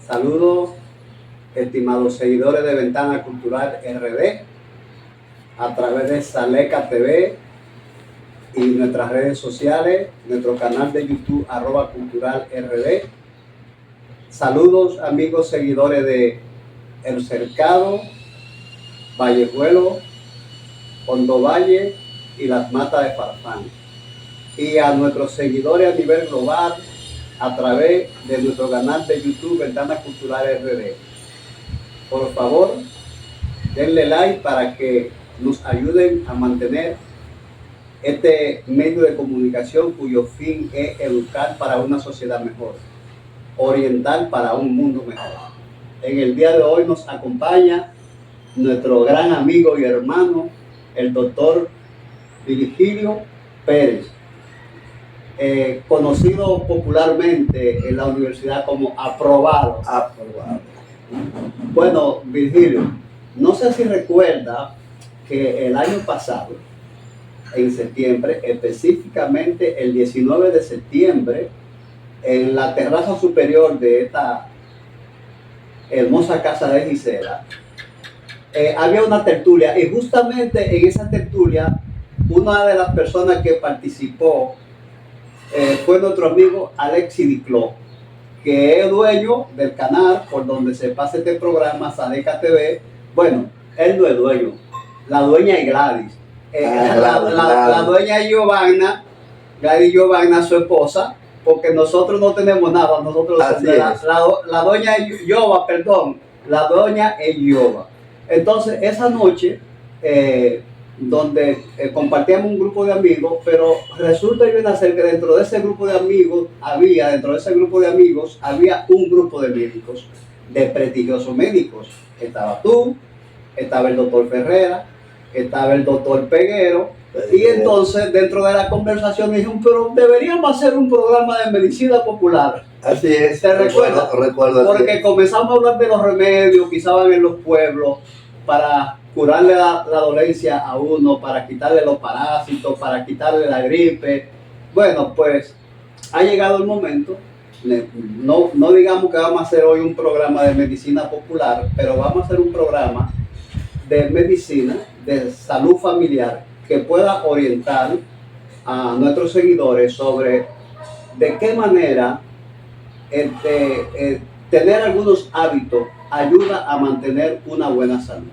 Saludos, estimados seguidores de Ventana Cultural RD, a través de Saleca TV y nuestras redes sociales, nuestro canal de YouTube, @culturalrd. Saludos, amigos seguidores de El Cercado, Vallejuelo, Hondo Valle y Las Matas de Farfán. Y a nuestros seguidores a nivel global, a través de nuestro canal de YouTube Ventana Cultural RD. Por favor, denle like para que nos ayuden a mantener este medio de comunicación cuyo fin es educar para una sociedad mejor, orientar para un mundo mejor. En el día de hoy nos acompaña nuestro gran amigo y hermano, el doctor Virgilio Pérez, conocido popularmente en la universidad como Aprobado. Bueno, Virgilio, no sé si recuerda que el año pasado, en septiembre, específicamente el 19 de septiembre, en la terraza superior de esta hermosa casa de Gisela, había una tertulia, y justamente en esa tertulia, una de las personas que participó fue nuestro amigo Alexis Dicló, que es dueño del canal por donde se pasa este programa, Saleca TV. Bueno, él no es dueño, la dueña es Gladys. La dueña es Giovanna, Gladys Giovanna, su esposa, porque nosotros no tenemos nada, nosotros la doña es Yoba, perdón, la doña es Yoba. Entonces, esa noche, donde compartíamos un grupo de amigos, pero resulta y viene a ser que dentro de ese grupo de amigos había un grupo de médicos, de prestigiosos médicos. Estaba tú, estaba el doctor Ferrera, estaba el doctor Peguero, y entonces dentro de la conversación dijimos, pero deberíamos hacer un programa de medicina popular. Así es. ¿Te recuerdas? Recuerdo. Porque comenzamos a hablar de los remedios que usaban en los pueblos para curarle la dolencia a uno, para quitarle los parásitos, para quitarle la gripe. Bueno, pues ha llegado el momento. No digamos que vamos a hacer hoy un programa de medicina popular, pero vamos a hacer un programa de medicina, de salud familiar, que pueda orientar a nuestros seguidores sobre de qué manera tener algunos hábitos ayuda a mantener una buena salud.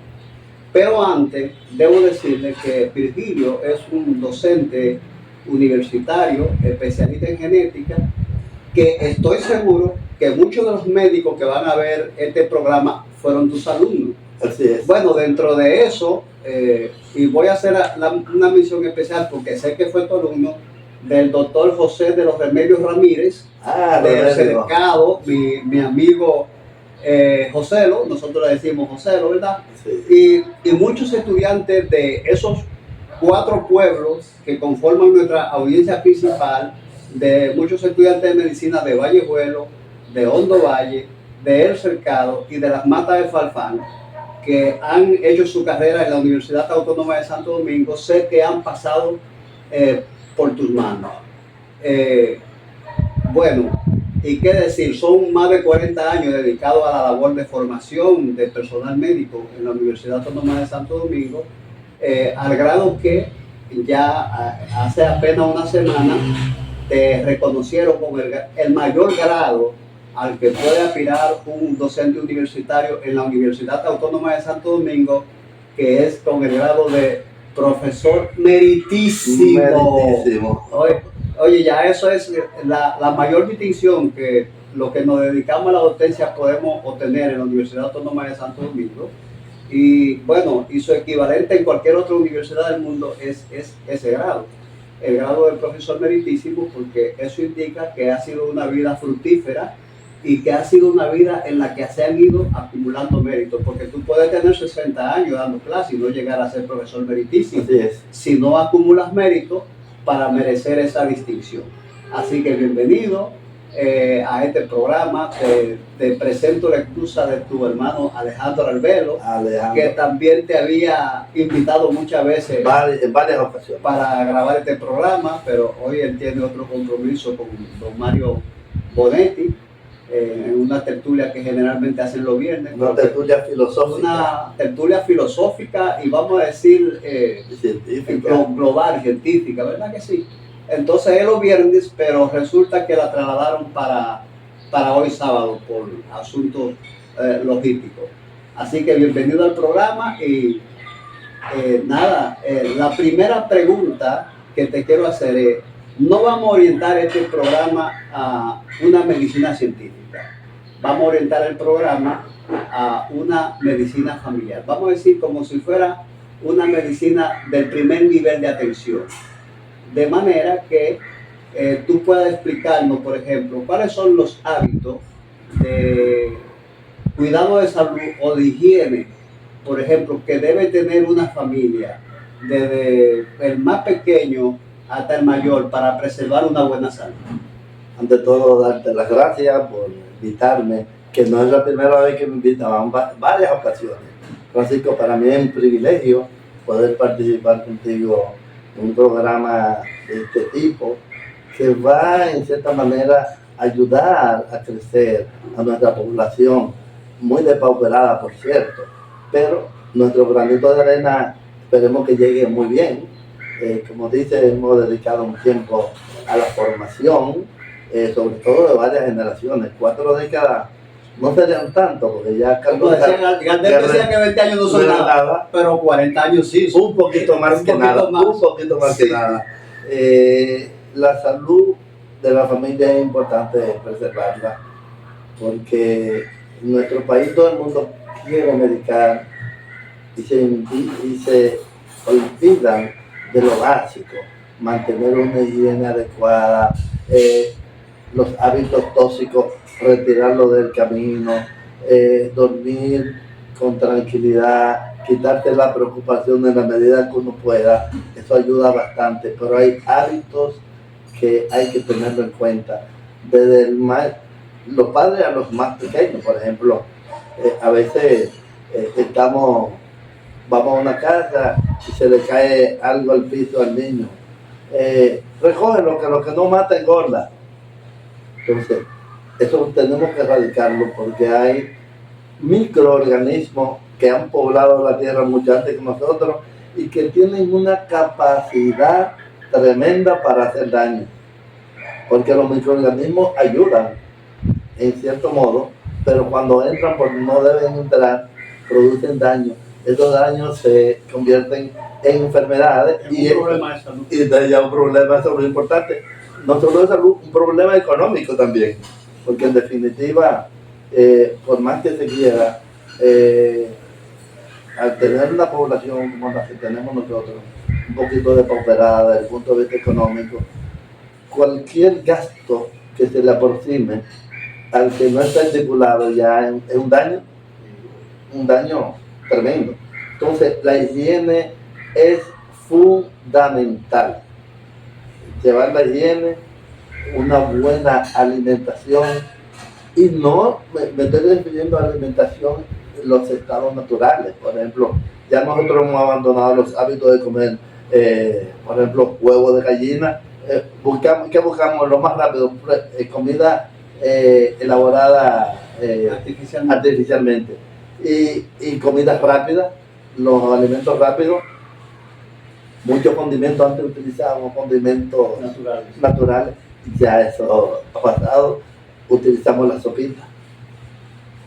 Pero antes, debo decirle que Virgilio es un docente universitario, especialista en genética, que estoy seguro que muchos de los médicos que van a ver este programa fueron tus alumnos. Así es. Bueno, dentro de eso, y voy a hacer una mención especial porque sé que fue tu alumno, del doctor José de los Remedios Ramírez, del Cercado, mi amigo Joselo, nosotros le decimos Joselo, ¿verdad? Sí. Y muchos estudiantes de esos 4 pueblos que conforman nuestra audiencia principal, de muchos estudiantes de medicina de Vallejuelo, de Hondo Valle, de El Cercado y de Las Matas de Farfán, que han hecho su carrera en la Universidad Autónoma de Santo Domingo, sé que han pasado por tus manos. Bueno, y qué decir, son más de 40 años dedicados a la labor de formación de personal médico en la Universidad Autónoma de Santo Domingo, al grado que ya hace apenas una semana te reconocieron con el mayor grado al que puede aspirar un docente universitario en la Universidad Autónoma de Santo Domingo, que es con el grado de profesor meritísimo. Oye, ya eso es la mayor distinción que los que nos dedicamos a la docencia podemos obtener en la Universidad Autónoma de Santo Domingo. Y bueno, y su equivalente en cualquier otra universidad del mundo es ese grado, el grado de profesor meritísimo, porque eso indica que ha sido una vida fructífera y que ha sido una vida en la que se han ido acumulando méritos, porque tú puedes tener 60 años dando clases y no llegar a ser profesor meritísimo si no acumulas méritos para merecer esa distinción. Así que bienvenido, a este programa. Te presento la excusa de tu hermano Alejandro Albelo, que también te había invitado muchas veces en varias ocasiones para grabar este programa, pero hoy él tiene otro compromiso con don Mario Bonetti, en una tertulia que generalmente hacen los viernes. Una tertulia filosófica. Una tertulia filosófica y vamos a decir global, científica, ¿verdad que sí? Entonces es los viernes, pero resulta que la trasladaron para hoy sábado por asuntos logísticos. Así que bienvenido al programa y la primera pregunta que te quiero hacer es, no vamos a orientar este programa a una medicina científica, vamos a orientar el programa a una medicina familiar. Vamos a decir como si fuera una medicina del primer nivel de atención. De manera que tú puedas explicarnos, por ejemplo, cuáles son los hábitos de cuidado de salud o de higiene, por ejemplo, que debe tener una familia, desde el más pequeño hasta el mayor, para preservar una buena salud. Ante todo, darte las gracias por invitarme, que no es la primera vez que me invitan, van varias ocasiones. Francisco, para mí es un privilegio poder participar contigo en un programa de este tipo, que va en cierta manera a ayudar a crecer a nuestra población, muy depauperada por cierto, pero nuestro granito de arena esperemos que llegue muy bien. Como dice, hemos dedicado un tiempo a la formación, sobre todo de varias generaciones. 4 décadas no serían tanto, porque ya Carlos decía que 20 años no son nada, pero 40 años sí. Un poquito más que nada. La salud de la familia es importante preservarla, porque en nuestro país todo el mundo quiere medicar y se olvidan de lo básico, mantener una higiene adecuada, los hábitos tóxicos, retirarlo del camino, dormir con tranquilidad, quitarte la preocupación en la medida que uno pueda. Eso ayuda bastante, pero hay hábitos que hay que tenerlo en cuenta, desde los padres a los más pequeños. Por ejemplo, a veces vamos a una casa y se le cae algo al piso al niño. Recógelo, que lo que no mata engorda. Entonces, eso tenemos que erradicarlo, porque hay microorganismos que han poblado la tierra mucho antes que nosotros y que tienen una capacidad tremenda para hacer daño, porque los microorganismos ayudan en cierto modo, pero cuando entran porque no deben entrar, producen daño. Esos daños se convierten en enfermedades y entonces ya un problema de salud importante, no solo de salud, un problema económico también, porque en definitiva, por más que se quiera, al tener una población como la que tenemos nosotros, un poquito depauperada desde el punto de vista económico, cualquier gasto que se le aproxime al que no está estipulado ya es un daño tremendo. Entonces, la higiene es fundamental. Llevar la higiene, una buena alimentación, y no me estoy refiriendo a alimentación en los estados naturales. Por ejemplo, ya nosotros hemos abandonado los hábitos de comer, por ejemplo, huevos de gallina. ¿Qué buscamos? Lo más rápido, comida elaborada artificialmente. Y comidas rápidas, los alimentos rápidos, muchos condimentos. Antes utilizábamos condimentos naturales, ya eso ha pasado. Utilizamos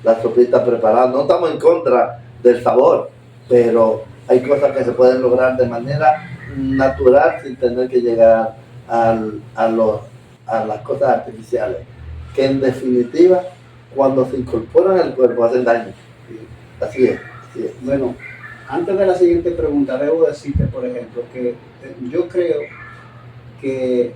la sopita preparada. No estamos en contra del sabor, pero hay cosas que se pueden lograr de manera natural sin tener que llegar a las cosas artificiales, que en definitiva cuando se incorporan al cuerpo hacen daño. Así es. Bueno, antes de la siguiente pregunta, debo decirte, por ejemplo, que yo creo que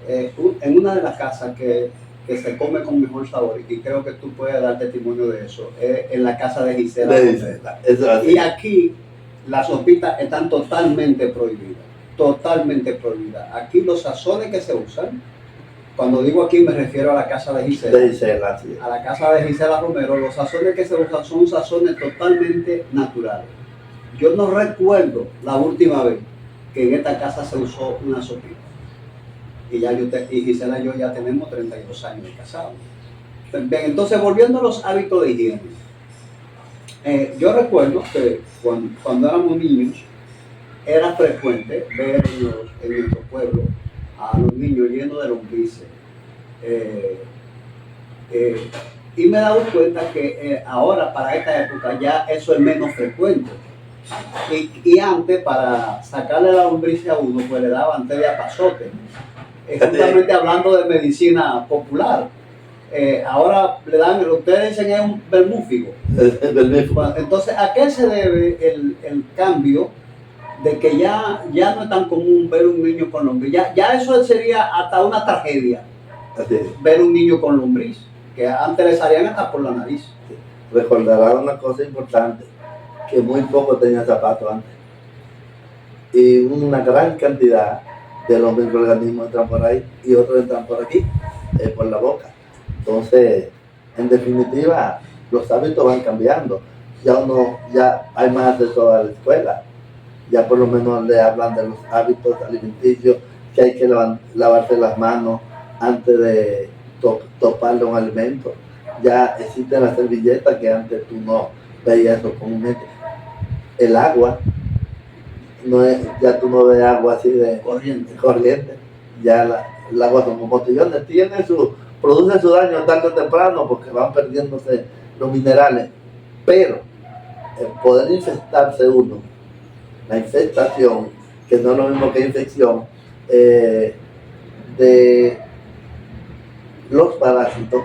en una de las casas que se come con mejor sabor, y creo que tú puedes dar testimonio de eso, es en la casa de Gisela. Y aquí las sopitas están totalmente prohibidas. Aquí los sazones que se usan Cuando digo aquí me refiero a la casa de Gisela. De Gisela, sí. A la casa de Gisela Romero, los sazones que se usan son sazones totalmente naturales. Yo no recuerdo la última vez que en esta casa se usó una sopita. Y Gisela y yo ya tenemos 32 años de casados. Bien, entonces, volviendo a los hábitos de higiene. Yo recuerdo que cuando éramos niños, era frecuente ver en nuestro pueblo a los niños llenos de lombrices. Y me he dado cuenta que ahora, para esta época, ya eso es menos frecuente. Y antes, para sacarle la lombriz a uno, pues le daban té de apazote. Justamente hablando de medicina popular. Ahora le dan, ustedes dicen es un vermúfigo. Entonces, ¿a qué se debe el cambio de que ya no es tan común ver un niño con lombriz? Ya eso sería hasta una tragedia, ver un niño con lombriz, que antes le salían hasta por la nariz. Recordará una cosa importante, que muy poco tenía zapatos antes. Y una gran cantidad de los microorganismos entran por ahí y otros entran por aquí, por la boca. Entonces, en definitiva, los hábitos van cambiando. Ya hay más acceso a la escuela. Ya por lo menos le hablan de los hábitos alimenticios, que hay que lavarse las manos antes de toparle un alimento. Ya existen las servilletas que antes tú no veías eso comúnmente. El agua, ya tú no ves agua así de corriente. Ya el agua son como botellones, produce su daño tarde o temprano porque van perdiéndose los minerales. Pero el poder infestarse uno, la infestación, que no es lo mismo que infección, de los parásitos,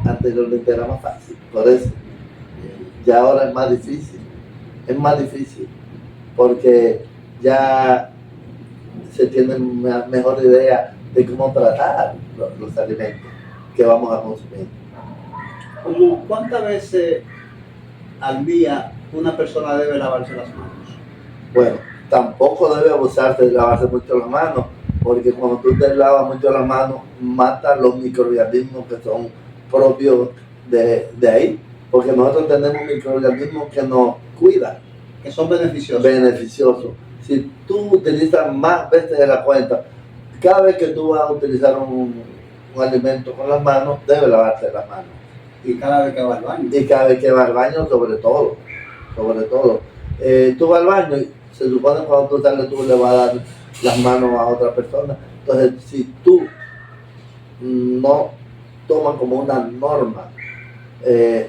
anteriormente era más fácil. Por eso, ya ahora es más difícil. Es más difícil porque ya se tiene una mejor idea de cómo tratar los alimentos que vamos a consumir. ¿Cuántas veces al día una persona debe lavarse las manos? Bueno, tampoco debe abusarse de lavarse mucho las manos, porque cuando tú te lavas mucho las manos, mata los microorganismos que son propios de ahí, porque nosotros tenemos microorganismos que nos cuidan. Que son beneficiosos. Si tú utilizas más veces de la cuenta, cada vez que tú vas a utilizar un alimento con las manos, debes lavarte las manos. Y cada vez que vas al baño. Y cada vez que vas al baño, sobre todo. Tú vas al baño y se supone que cuando tú sales tú le vas a dar las manos a otra persona. Entonces, si tú no tomas como una norma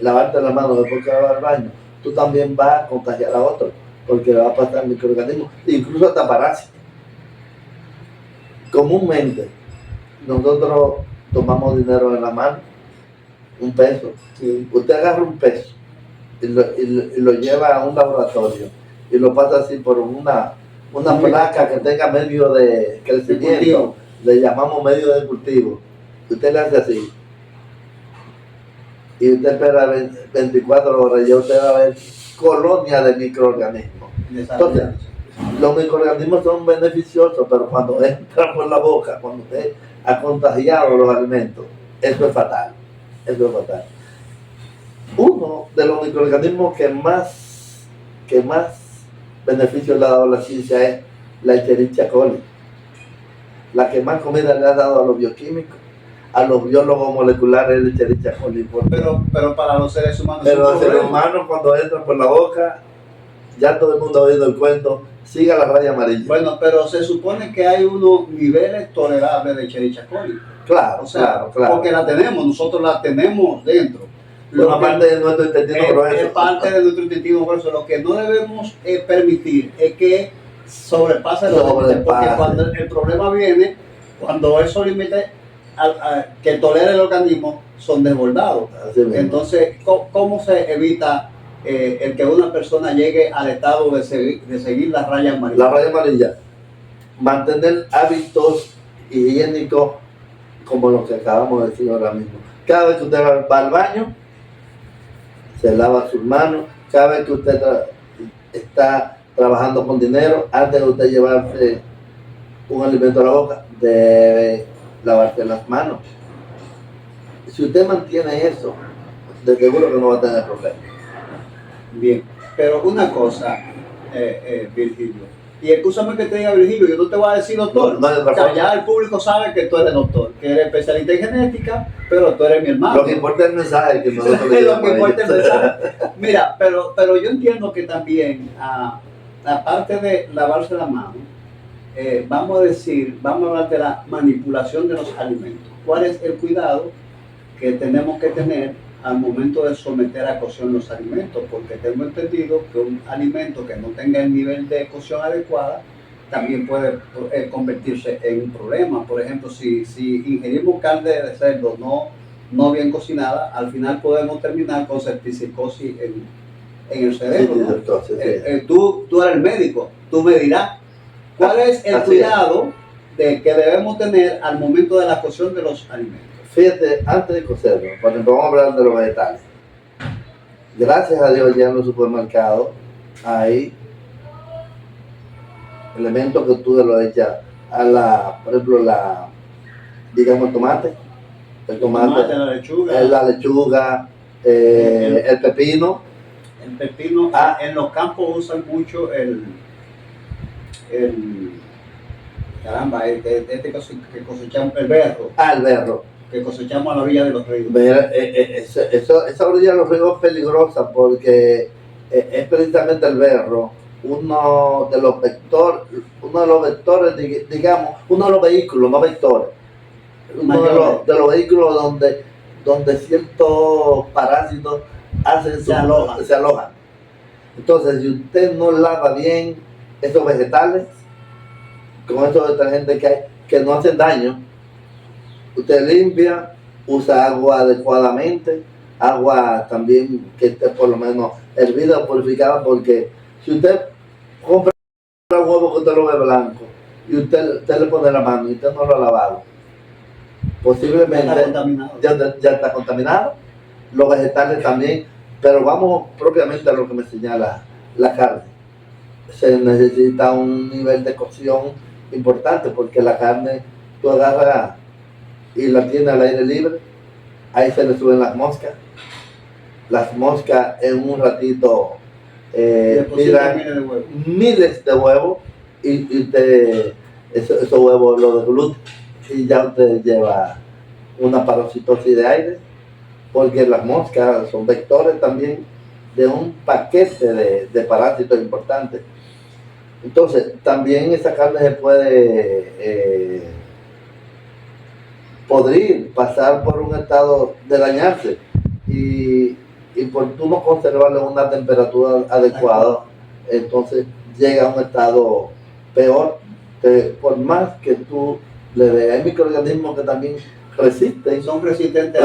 lavarte las manos después que vas al baño, tú también vas a contagiar a otro, porque le va a pasar microorganismos, incluso hasta parásitos. Comúnmente, nosotros tomamos dinero en la mano, un peso. Sí. Usted agarra un peso y lo lleva a un laboratorio y lo pasa así por una placa que tenga medio de crecimiento, le llamamos medio de cultivo. Usted le hace así y usted espera 24 horas y ya usted va a ver colonia de microorganismos. Entonces, los microorganismos son beneficiosos, pero cuando entran por la boca, cuando usted ha contagiado los alimentos, eso es fatal. Uno de los microorganismos que más beneficios le ha dado a la ciencia es la Escherichia coli, la que más comida le ha dado a los bioquímicos, a los biólogos moleculares de Escherichia coli. Pero para los seres humanos. Pero los seres humanos, cuando entran por la boca, ya todo el mundo ha oído el cuento, siga la raya amarilla. Bueno, pero se supone que hay unos niveles tolerables de Escherichia coli. Claro, claro. Porque nosotros la tenemos dentro. Una parte de nuestro intestino grueso. Es parte de nuestro intestino grueso. Lo que no debemos permitir es que sobrepase los límites, porque cuando el problema viene, cuando esos límites que tolera el organismo son desbordados. Entonces, ¿cómo se evita el que una persona llegue al estado de seguir la raya amarilla? La raya amarilla. Mantener hábitos higiénicos como los que acabamos de decir ahora mismo. Cada vez que usted va al baño, se lava sus manos. Cada vez que usted está trabajando con dinero, antes de usted llevarse un alimento a la boca, debe lavarse las manos. Si usted mantiene eso, de seguro que no va a tener problemas. Bien, pero una cosa, Virgilio, y escúchame que te diga Virgilio, yo no te voy a decir doctor. No hay otra O sea, forma. ya el público sabe que tú eres doctor, que eres especialista en genética, pero tú eres mi hermano. Lo que importa es el mensaje que nosotros le Lo llevamos que a importa es el ellos. mensaje. Mira, pero yo entiendo que también, aparte de lavarse la mano, vamos a hablar de la manipulación de los alimentos. ¿Cuál es el cuidado que tenemos que tener al momento de someter a cocción los alimentos? Porque tengo entendido que un alimento que no tenga el nivel de cocción adecuada también puede convertirse en un problema. Por ejemplo, si ingerimos carne de cerdo no bien cocinada, al final podemos terminar con septicemicosis en el cerebro. Sí, ¿no? entonces, Tú eres el médico, tú me dirás cuál es el Así cuidado que debemos tener al momento de la cocción de los alimentos. Fíjate, antes de cocerlo, cuando vamos a hablar de los vegetales, gracias a Dios ya en los supermercados hay elementos que tú lo echas a por ejemplo, digamos, el tomate, La lechuga, la lechuga, el pepino. El pepino, en los campos usan mucho caramba, que cosechamos, el berro. El berro. Que cosechamos a la orilla de los ríos. Mira, esa orilla de los ríos es peligrosa porque es precisamente el berro uno de los vectores, digamos, uno de los vehículos, no vectores, uno de los vehículos donde ciertos parásitos se alojan. Entonces, si usted no lava bien esos vegetales, con esos detergentes que hay, que no hacen daño, usted limpia, usa agua adecuadamente, agua también que esté por lo menos hervida o purificada, porque si usted compra huevo que usted lo ve blanco y usted le pone la mano y usted no lo ha lavado, posiblemente ya está contaminado, los vegetales también, pero vamos propiamente a lo que me señala la carne. Se necesita un nivel de cocción importante porque la carne tú agarras y la tiene al aire libre, ahí se le suben las moscas en un ratito tiran miles de huevos y usted esos huevos los desgluten y ya usted lleva una parasitosis de aire, porque las moscas son vectores también de un paquete de parásitos importantes. Entonces también esa carne se puede podrir, pasar por un estado de dañarse y por tú no conservarle una temperatura adecuada, entonces llega a un estado peor, por más que tú le des. Hay microorganismos que también resisten, son resistentes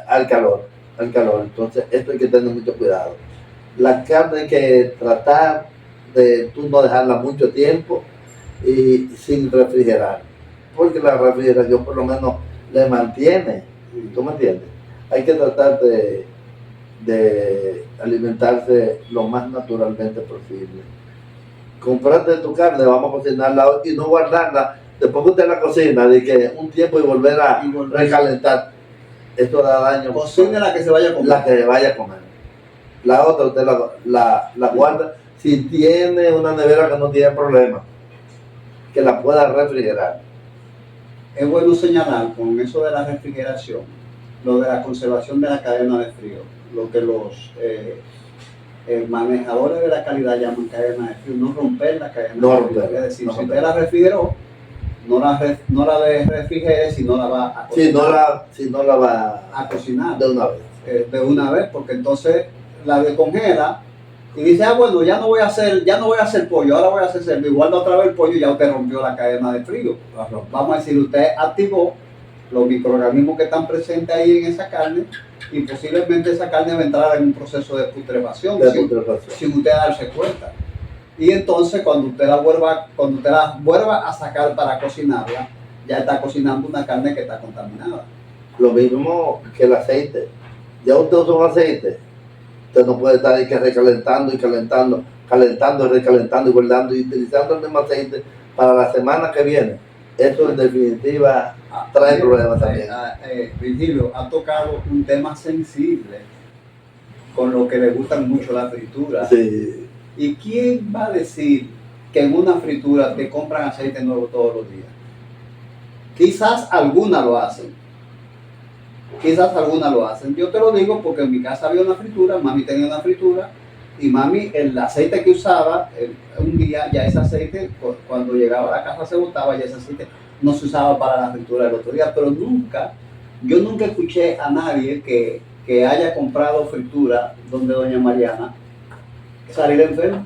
al calor, entonces esto hay que tener mucho cuidado. La carne hay que tratar de tú no dejarla mucho tiempo y sin refrigerar, porque la refrigeración por lo menos le mantiene, ¿tú me entiendes? Hay que tratar de alimentarse lo más naturalmente posible. Comprarte tu carne, vamos a cocinarla y no guardarla, después que usted la cocina, de que un tiempo y volver a recalentar, esto da daño. Cocine la que se vaya a comer. La que vaya a comer. La otra usted la guarda, si tiene una nevera que no tiene problema, que la pueda refrigerar. Es bueno señalar con eso de la refrigeración, lo de la conservación de la cadena de frío, lo que los manejadores de la calidad llaman cadena de frío, no romper la cadena de frío. Es decir, si usted la refrigeró, no la refrigere si no la va a cocinar. Si no la va a cocinar de una vez, porque entonces la descongela y dice, bueno, ya no voy a hacer pollo, ahora voy a hacer cerdo, y guarda otra vez el pollo y ya usted rompió la cadena de frío. Vamos a decir, usted activó los microorganismos que están presentes ahí en esa carne y posiblemente esa carne va a entrar en un proceso de putrefacción sin usted darse cuenta. Y entonces cuando usted la vuelva a sacar para cocinarla, ya está cocinando una carne que está contaminada. Lo mismo que el aceite. Ya usted usa un aceite, usted no puede estar ahí que recalentando y calentando y recalentando y guardando y utilizando el mismo aceite para la semana que viene. Eso en definitiva trae problemas también. Virgilio, ha tocado un tema sensible con lo que le gustan mucho las frituras. Sí. ¿Y quién va a decir que en una fritura te compran aceite nuevo todos los días? Quizás algunas lo hacen. Yo te lo digo porque en mi casa había una fritura, mami tenía una fritura y mami el aceite que usaba, un día ya ese aceite, cuando llegaba a la casa se botaba, ya ese aceite no se usaba para la fritura del otro día, pero yo nunca escuché a nadie que haya comprado fritura donde doña Mariana salir enfermo.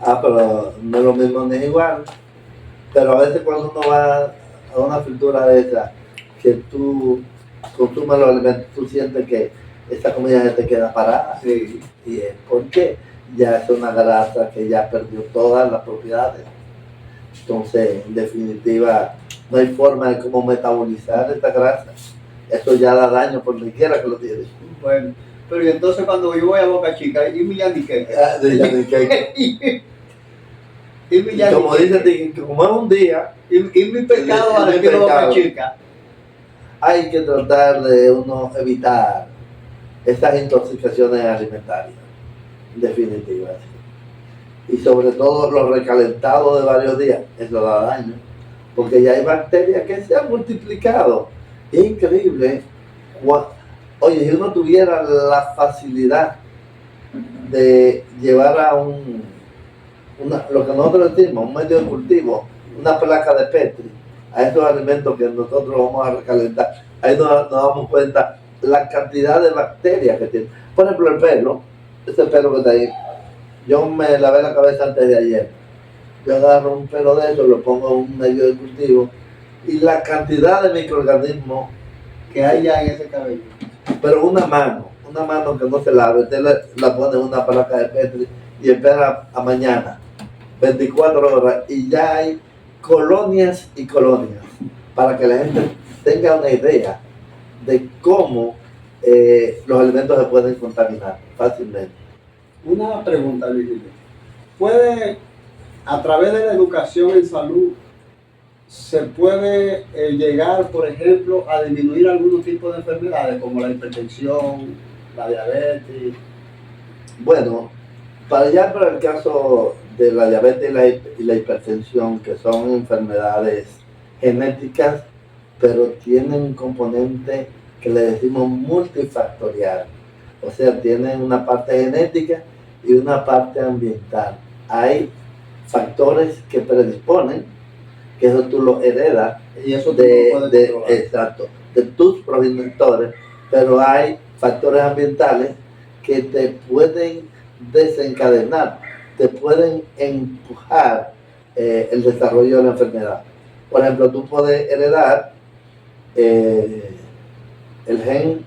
Pero no es lo mismo ni igual. Pero a veces cuando uno va a una fritura de esa, que tú consumes los alimentos, tú sientes que esta comida ya te queda parada. Sí. Y es porque ya es una grasa que ya perdió todas las propiedades. Entonces, en definitiva, no hay forma de cómo metabolizar esta grasa. Eso ya da daño por donde quiera que lo tienes. Bueno, pero entonces cuando yo voy a Boca Chica, y mi yaniqueque. Y como dicen, como es un día, y mi pescado al estilo Boca Chica. Hay que tratar de uno evitar estas intoxicaciones alimentarias, en definitiva. Y sobre todo los recalentados de varios días, eso da daño, porque ya hay bacterias que se han multiplicado. Es increíble. Oye, si uno tuviera la facilidad de llevar a lo que nosotros decimos, un medio de cultivo, una placa de Petri, a estos alimentos que nosotros vamos a recalentar, ahí nos damos cuenta la cantidad de bacterias que tiene. Por ejemplo, el pelo, ese pelo que está ahí, yo me lavé la cabeza antes de ayer. Yo agarro un pelo de eso, lo pongo en un medio de cultivo y la cantidad de microorganismos que hay ya en ese cabello. Pero una mano que no se lave, usted la pone en una placa de Petri y espera a mañana, 24 horas, y ya hay colonias y colonias, para que la gente tenga una idea de cómo los alimentos se pueden contaminar fácilmente. Una pregunta, Virgilio. ¿Puede, a través de la educación en salud, se puede llegar, por ejemplo, a disminuir algunos tipos de enfermedades como la hipertensión, la diabetes? Bueno, para el caso de la diabetes y la hipertensión, que son enfermedades genéticas, pero tienen un componente que le decimos multifactorial. O sea, tienen una parte genética y una parte ambiental. Hay factores que predisponen, que eso tú lo heredas y eso exacto, de tus progenitores, pero hay factores ambientales que te pueden desencadenar, te pueden empujar el desarrollo de la enfermedad. Por ejemplo, tú puedes heredar el gen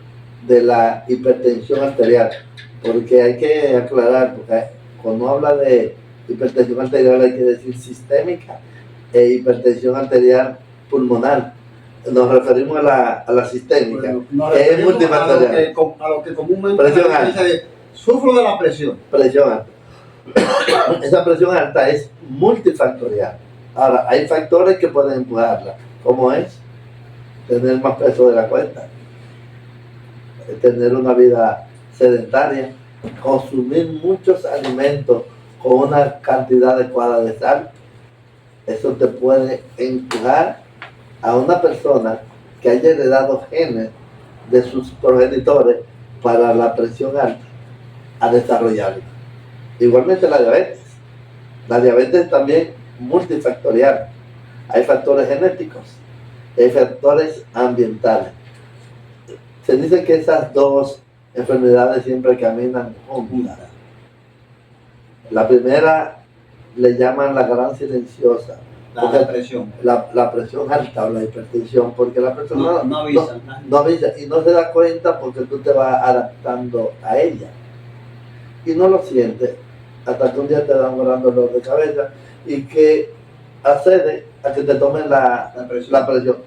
de la hipertensión arterial, porque hay que aclarar, porque cuando habla de hipertensión arterial hay que decir sistémica e hipertensión arterial pulmonar. Nos referimos a la sistémica, que es multifactorial. A lo que comúnmente presión alta. Sufro de la presión. Presión alta. Esa presión alta es multifactorial. Ahora, hay factores que pueden empujarla, como es tener más peso de la cuenta, tener una vida sedentaria, consumir muchos alimentos con una cantidad adecuada de sal. Eso te puede empujar a una persona que haya heredado genes de sus progenitores para la presión alta a desarrollarla. Igualmente la diabetes. La diabetes también multifactorial. Hay factores genéticos, hay factores ambientales. Se dice que esas dos enfermedades siempre caminan juntas. La primera le llaman la gran silenciosa. La presión. La presión alta o la hipertensión, porque la persona no avisa. No avisa y no se da cuenta porque tú te vas adaptando a ella. Y no lo sientes hasta que un día te da un gran dolor de cabeza y que accede a que te tomen la presión.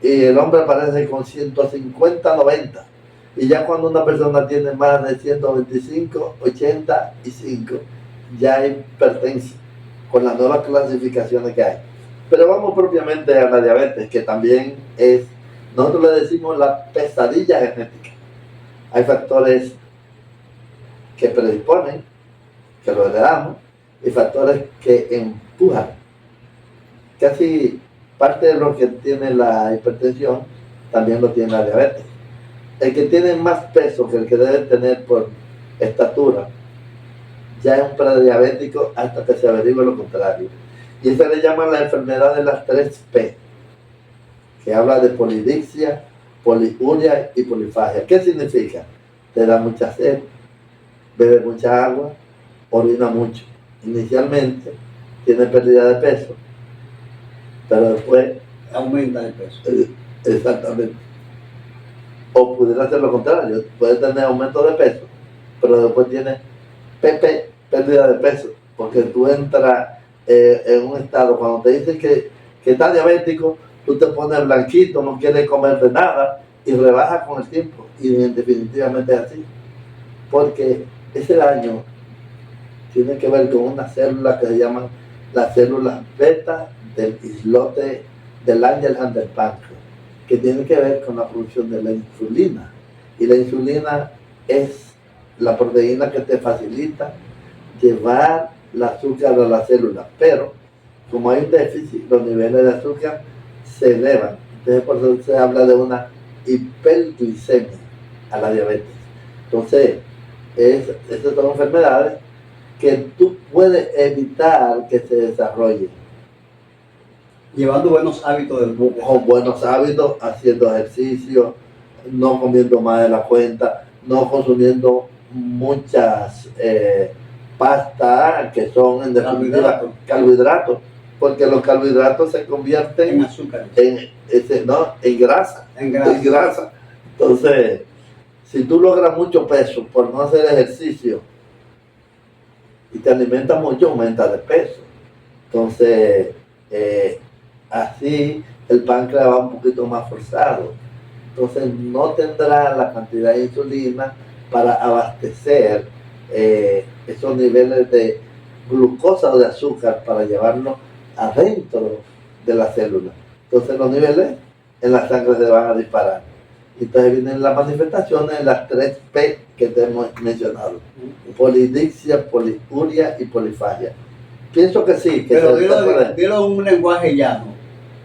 Y el hombre aparece con 150-90. Y ya cuando una persona tiene más de 125-85, ya hay hipertensión con las nuevas clasificaciones que hay. Pero vamos propiamente a la diabetes, que también es, nosotros le decimos la pesadilla genética. Hay factores que predisponen, que lo heredamos, y factores que empujan. Casi parte de lo que tiene la hipertensión también lo tiene la diabetes. El que tiene más peso que el que debe tener por estatura ya es un prediabético hasta que se averigüe lo contrario. Y se le llama la enfermedad de las 3P, que habla de polidipsia, poliuria y polifagia. ¿Qué significa? Te da mucha sed, bebe mucha agua, orina mucho. Inicialmente tiene pérdida de peso, pero después aumenta el peso. Exactamente. O pudiera ser lo contrario, puede tener aumento de peso, pero después tiene PP, pérdida de peso, porque tú entras en un estado, cuando te dicen que estás diabético, tú te pones blanquito, no quieres comer de nada y rebajas con el tiempo, y definitivamente es así, porque ese daño tiene que ver con una célula que se llaman las células beta del islote del Langerhans del páncreas, que tiene que ver con la producción de la insulina. Y la insulina es la proteína que te facilita llevar el azúcar a la célula, pero como hay un déficit, los niveles de azúcar se elevan. Entonces por eso se habla de una hiperglicemia a la diabetes. Entonces, esas son enfermedades que tú puedes evitar que se desarrollen. Llevando buenos hábitos del cuerpo. Con buenos hábitos, haciendo ejercicio, no comiendo más de la cuenta, no consumiendo muchas pastas que son en definitiva carbohidratos, porque los carbohidratos se convierten en azúcar, en grasa. En grasa. Entonces, si tú logras mucho peso por no hacer ejercicio y te alimentas mucho, aumenta de peso. Entonces, así el páncreas va un poquito más forzado. Entonces no tendrá la cantidad de insulina para abastecer esos niveles de glucosa o de azúcar para llevarlo adentro de la célula. Entonces los niveles en la sangre se van a disparar. Entonces vienen las manifestaciones de las 3P que te hemos mencionado: polidipsia, poliuria y polifagia. Pienso que sí. Que pero dilo en un lenguaje llano.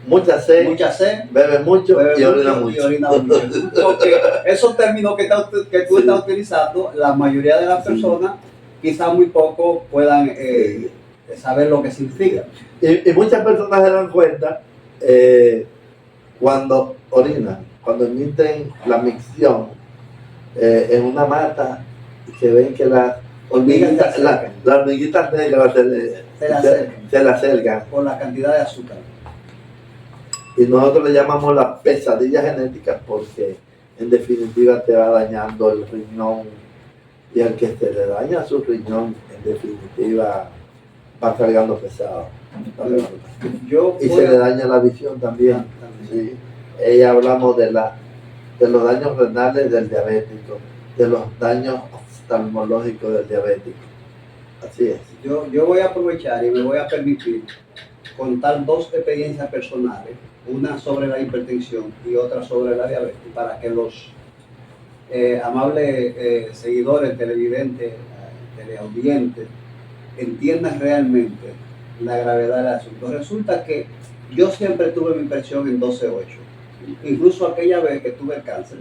Mucha sed, bebe mucho y orina mucho. Porque esos términos que tú estás utilizando, la mayoría de las personas, quizás muy poco puedan saber lo que significa. Y muchas personas se dan cuenta cuando orinan, cuando emiten la micción en una mata, que ven que las hormiguitas negras se le acercan por la cantidad de azúcar. Y nosotros le llamamos la pesadilla genética porque en definitiva te va dañando el riñón, y al que se le daña su riñón, en definitiva va cargando pesado. Y se le daña la visión también. Sí. Ella hablamos de los daños renales del diabético, de los daños oftalmológicos del diabético. Así es. Yo voy a aprovechar y me voy a permitir contar dos experiencias personales, una sobre la hipertensión y otra sobre la diabetes, para que los amables seguidores, televidentes, teleaudientes, entiendan realmente la gravedad del asunto. Resulta que yo siempre tuve mi presión en 12.8, incluso aquella vez que tuve el cáncer,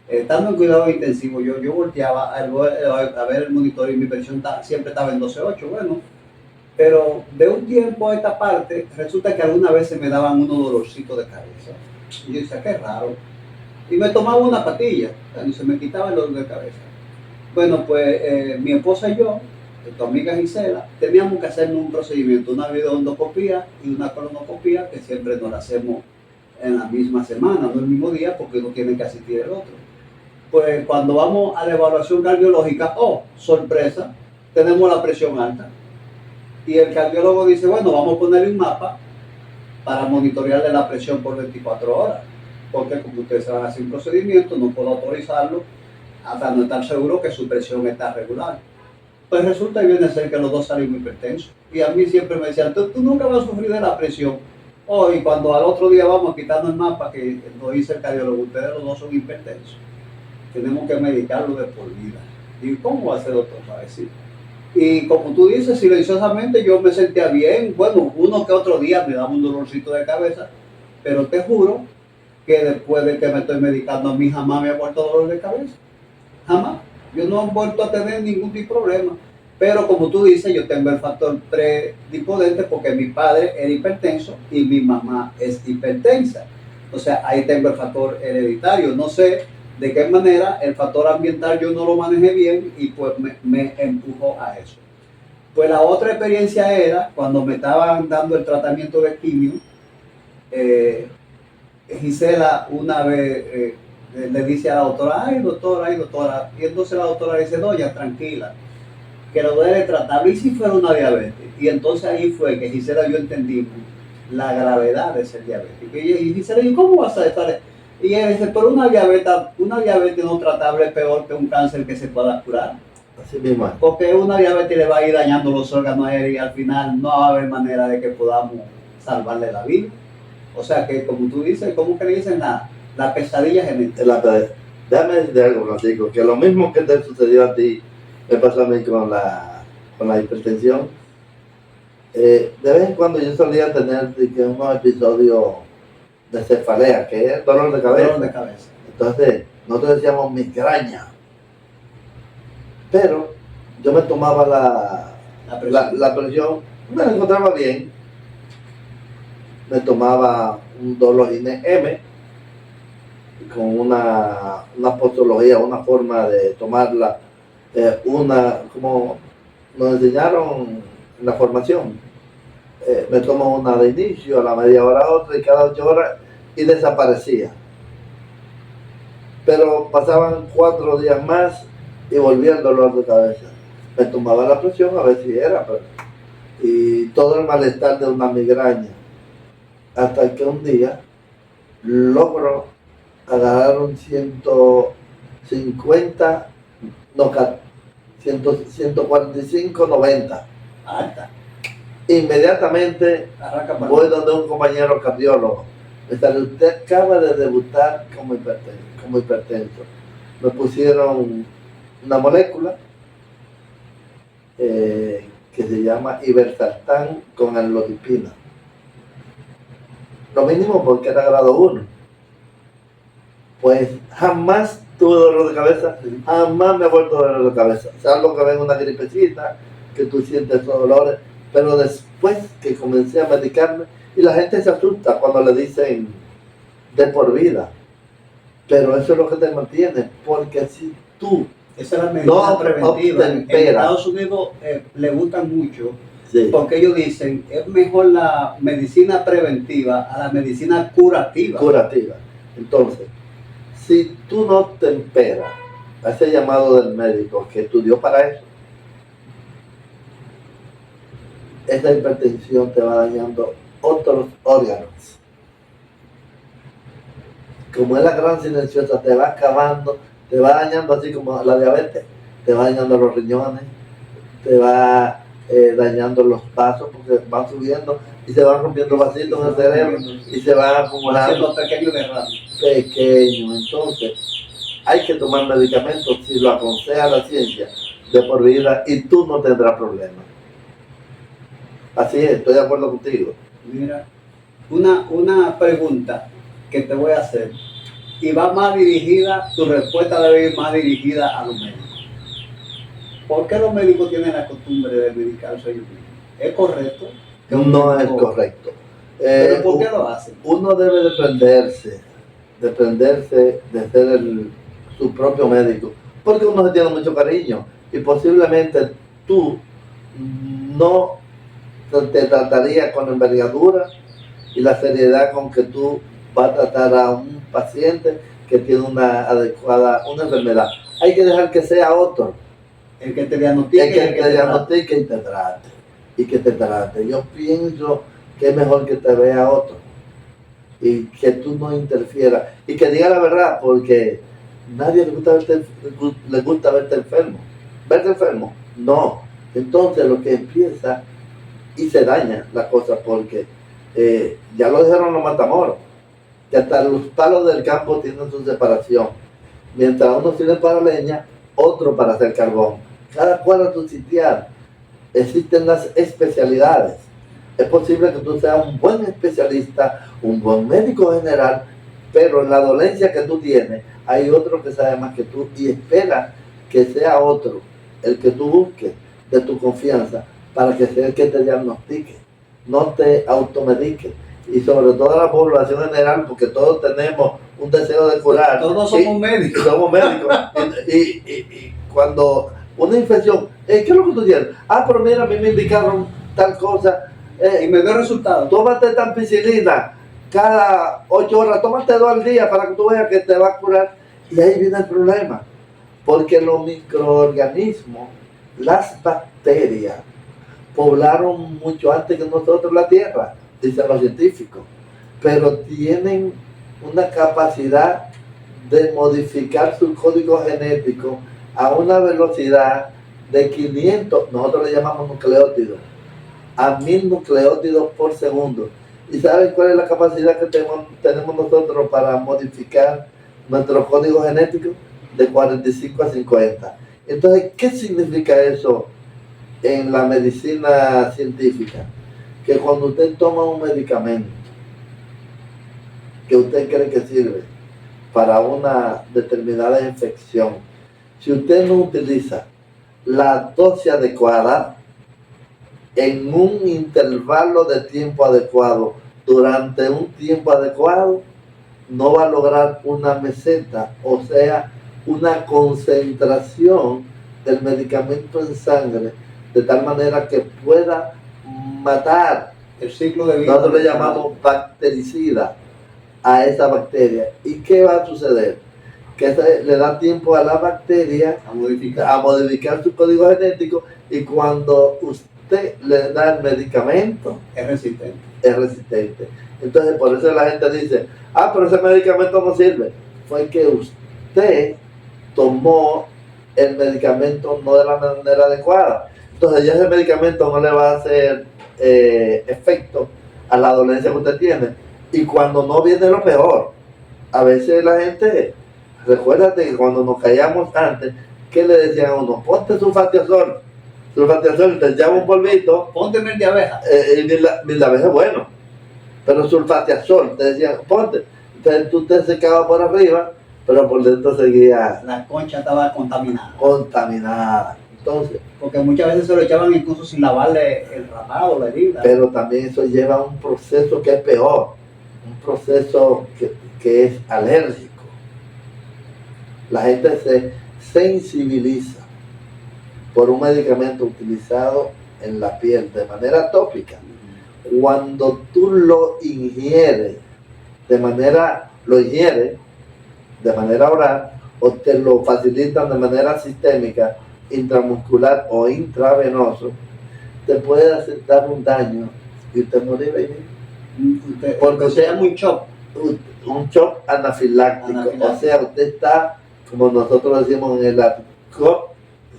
estando en cuidado intensivo, yo volteaba a ver el monitor y mi presión siempre estaba en 12.8, bueno. Pero de un tiempo a esta parte, resulta que algunas veces me daban unos dolorcitos de cabeza. Y yo decía, qué raro. Y me tomaba una pastilla, y se me quitaba el dolor de cabeza. Bueno, pues mi esposa y yo, tu amiga Gisela, teníamos que hacer un procedimiento, una videoendoscopía y una colonoscopía, que siempre nos la hacemos en la misma semana, no el mismo día, porque uno tiene que asistir el otro. Pues cuando vamos a la evaluación cardiológica, oh, sorpresa, tenemos la presión alta. Y el cardiólogo dice, bueno, vamos a ponerle un mapa para monitorearle la presión por 24 horas. Porque como ustedes se van a hacer un procedimiento, no puedo autorizarlo hasta no estar seguro que su presión está regular. Pues resulta que viene a ser que los dos salimos hipertensos. Y a mí siempre me decían, tú nunca vas a sufrir de la presión. Oh, y cuando al otro día vamos quitando el mapa que nos dice el cardiólogo, ustedes los dos son hipertensos, tenemos que medicarlo de por vida. ¿Y cómo va a ser, doctor? Va a decir. Y como tú dices, silenciosamente yo me sentía bien. Bueno, uno que otro día me daba un dolorcito de cabeza, pero te juro que después de que me estoy medicando a mí jamás me ha vuelto dolor de cabeza. Jamás. Yo no he vuelto a tener ningún tipo de problema. Pero como tú dices, yo tengo el factor predisponente porque mi padre era hipertenso y mi mamá es hipertensa. O sea, ahí tengo el factor hereditario. No sé de qué manera el factor ambiental yo no lo manejé bien y pues me empujó a eso. Pues la otra experiencia era cuando me estaban dando el tratamiento de quimio. Gisela una vez le dice a la doctora, ay doctora, y entonces la doctora dice, no, ya tranquila, que lo debe tratar, y si fuera una diabetes. Y entonces ahí fue que Gisela y yo entendimos la gravedad de ser diabético. Y Gisela, ¿y cómo vas a estar? Y ella dice, pero una diabetes no tratable es peor que un cáncer que se pueda curar. Así mismo. Porque una diabetes le va a ir dañando los órganos aéreos y al final no va a haber manera de que podamos salvarle la vida. O sea que, como tú dices, ¿cómo que le dicen la pesadilla genética? Déjame decirte algo, Francisco, que lo mismo que te sucedió a ti, me pasó a mí con la hipertensión. De vez en cuando yo solía tener unos episodios de cefalea, que es dolor de cabeza. Dolor de cabeza. Entonces, nosotros decíamos migraña. Pero yo me tomaba la presión, me la encontraba bien. Me tomaba un Dologine M con una postología, una forma de tomarla, como nos enseñaron en la formación. Me tomo una de inicio, a la media hora otra y cada 8 horas y desaparecía. Pero pasaban 4 días más y volvía el dolor de cabeza. Me tomaba la presión a ver si era, y todo el malestar de una migraña. Hasta que un día logro agarrar un 150, no, 145, 90. Alta. Inmediatamente voy donde un compañero cardiólogo. Me sale, usted acaba de debutar como hipertenso. Me pusieron una molécula que se llama Ibersaltán con amlodipina. Lo mínimo porque era grado 1. Pues jamás tuve dolor de cabeza, jamás me he vuelto dolor de cabeza. Salvo que venga una gripecita, que tú sientes esos dolores. Pero después que comencé a medicarme, y la gente se asusta cuando le dicen de por vida. Pero eso es lo que te mantiene, porque si tú esa es la medicina preventiva. En Estados Unidos le gustan mucho, sí, porque ellos dicen es mejor la medicina preventiva a la medicina curativa. Entonces, si tú no temperas a ese llamado del médico que estudió para eso, esa hipertensión te va dañando otros órganos. Como es la gran silenciosa, te va acabando, te va dañando así como la diabetes, te va dañando los riñones, te va dañando los vasos porque van subiendo y se van rompiendo vasitos en el cerebro y se van acumulando pequeño derrame. Entonces, hay que tomar medicamentos si lo aconseja la ciencia de por vida y tú no tendrás problemas. Así es, estoy de acuerdo contigo. Mira, una pregunta que te voy a hacer y va más dirigida, tu respuesta debe ir más dirigida a los médicos. ¿Por qué los médicos tienen la costumbre de medicarse ellos mismos? ¿Es correcto? No es correcto. ¿Pero por qué lo hacen? Uno debe desprenderse de ser su propio médico, porque uno se tiene mucho cariño y posiblemente tú no te tratarías con envergadura y la seriedad con que tú vas a tratar a un paciente que tiene una enfermedad. Hay que dejar que sea otro el que te diagnostique, y que te trate. Yo pienso que es mejor que te vea otro y que tú no interfieras y que diga la verdad, porque nadie le gusta verte enfermo. ¿Verte enfermo? No. Entonces lo que empieza y se daña la cosa, porque Ya lo dijeron los Matamoros, que hasta los palos del campo tienen su separación. Mientras uno sirve para leña, otro para hacer carbón. Cada cual a su sitial. Existen las especialidades. Es posible que tú seas un buen especialista, un buen médico general, pero en la dolencia que tú tienes, hay otro que sabe más que tú y espera que sea otro el que tú busques de tu confianza para que sea el que te diagnostique, no te automedique. Y sobre todo la población general, porque todos tenemos un deseo de curar. Todos somos médicos. Somos médicos. Y cuando una infección, ¿qué es lo que tú tienes? Ah, pero mira, a mí me indicaron tal cosa. Y me dio resultado. Tómate ampicilina cada 8 horas, tómate 2 al día para que tú veas que te va a curar. Y ahí viene el problema, porque los microorganismos, las bacterias, poblaron mucho antes que nosotros la Tierra, dicen los científicos, pero tienen una capacidad de modificar su código genético a una velocidad de 500, nosotros le llamamos nucleótidos, a 1000 nucleótidos por segundo. ¿Y saben cuál es la capacidad que tenemos nosotros para modificar nuestro código genético? De 45 a 50. Entonces, ¿qué significa eso en la medicina científica? Que cuando usted toma un medicamento que usted cree que sirve para una determinada infección, si usted no utiliza la dosis adecuada en un intervalo de tiempo adecuado durante un tiempo adecuado, no va a lograr una meseta, o sea, una concentración del medicamento en sangre de tal manera que pueda matar el ciclo de vida. Nosotros le llamamos bactericida a esa bacteria. ¿Y qué va a suceder? Que le da tiempo a la bacteria a modificar su código genético, y cuando usted le da el medicamento, es resistente. Es resistente. Entonces, por eso la gente dice, ah, pero ese medicamento no sirve. Fue que usted tomó el medicamento no de la manera adecuada. Entonces, ya ese medicamento no le va a hacer efecto a la dolencia que usted tiene. Y cuando no viene lo peor, a veces la gente, recuérdate que cuando nos callamos antes, ¿qué le decían a uno? Ponte sulfatiazol. Sulfatiazol, te llama un polvito. Ponte miel de abeja. Miel de abeja es bueno, pero sulfatiazol, te decían, ponte. Entonces tú te secabas por arriba, pero por dentro seguía. La concha estaba contaminada. Contaminada. Entonces, porque muchas veces se lo echaban incluso sin lavarle el ramado, la herida. Pero también eso lleva a un proceso que es peor, un proceso que es alérgico. La gente se sensibiliza por un medicamento utilizado en la piel de manera tópica. Cuando tú lo ingieres de manera oral, o te lo facilitan de manera sistémica, intramuscular o intravenoso, te puede dar un daño y usted morir ahí mismo. Porque se llama un shock. Un shock anafiláctico. O sea, usted está, como nosotros decimos en el argot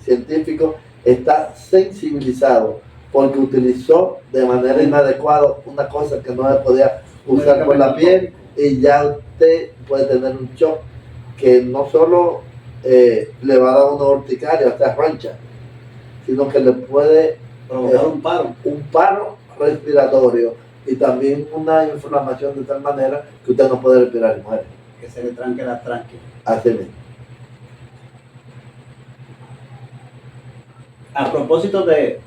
científico, está sensibilizado porque utilizó de manera inadecuada una cosa que no se podía usar por la piel, y ya usted puede tener un shock que no solo le va a dar una urticaria, o sea, roncha, sino que le puede provocar un paro respiratorio y también una inflamación de tal manera que usted no puede respirar y muere. Que se le tranque la tráquea. Así mismo. A propósito de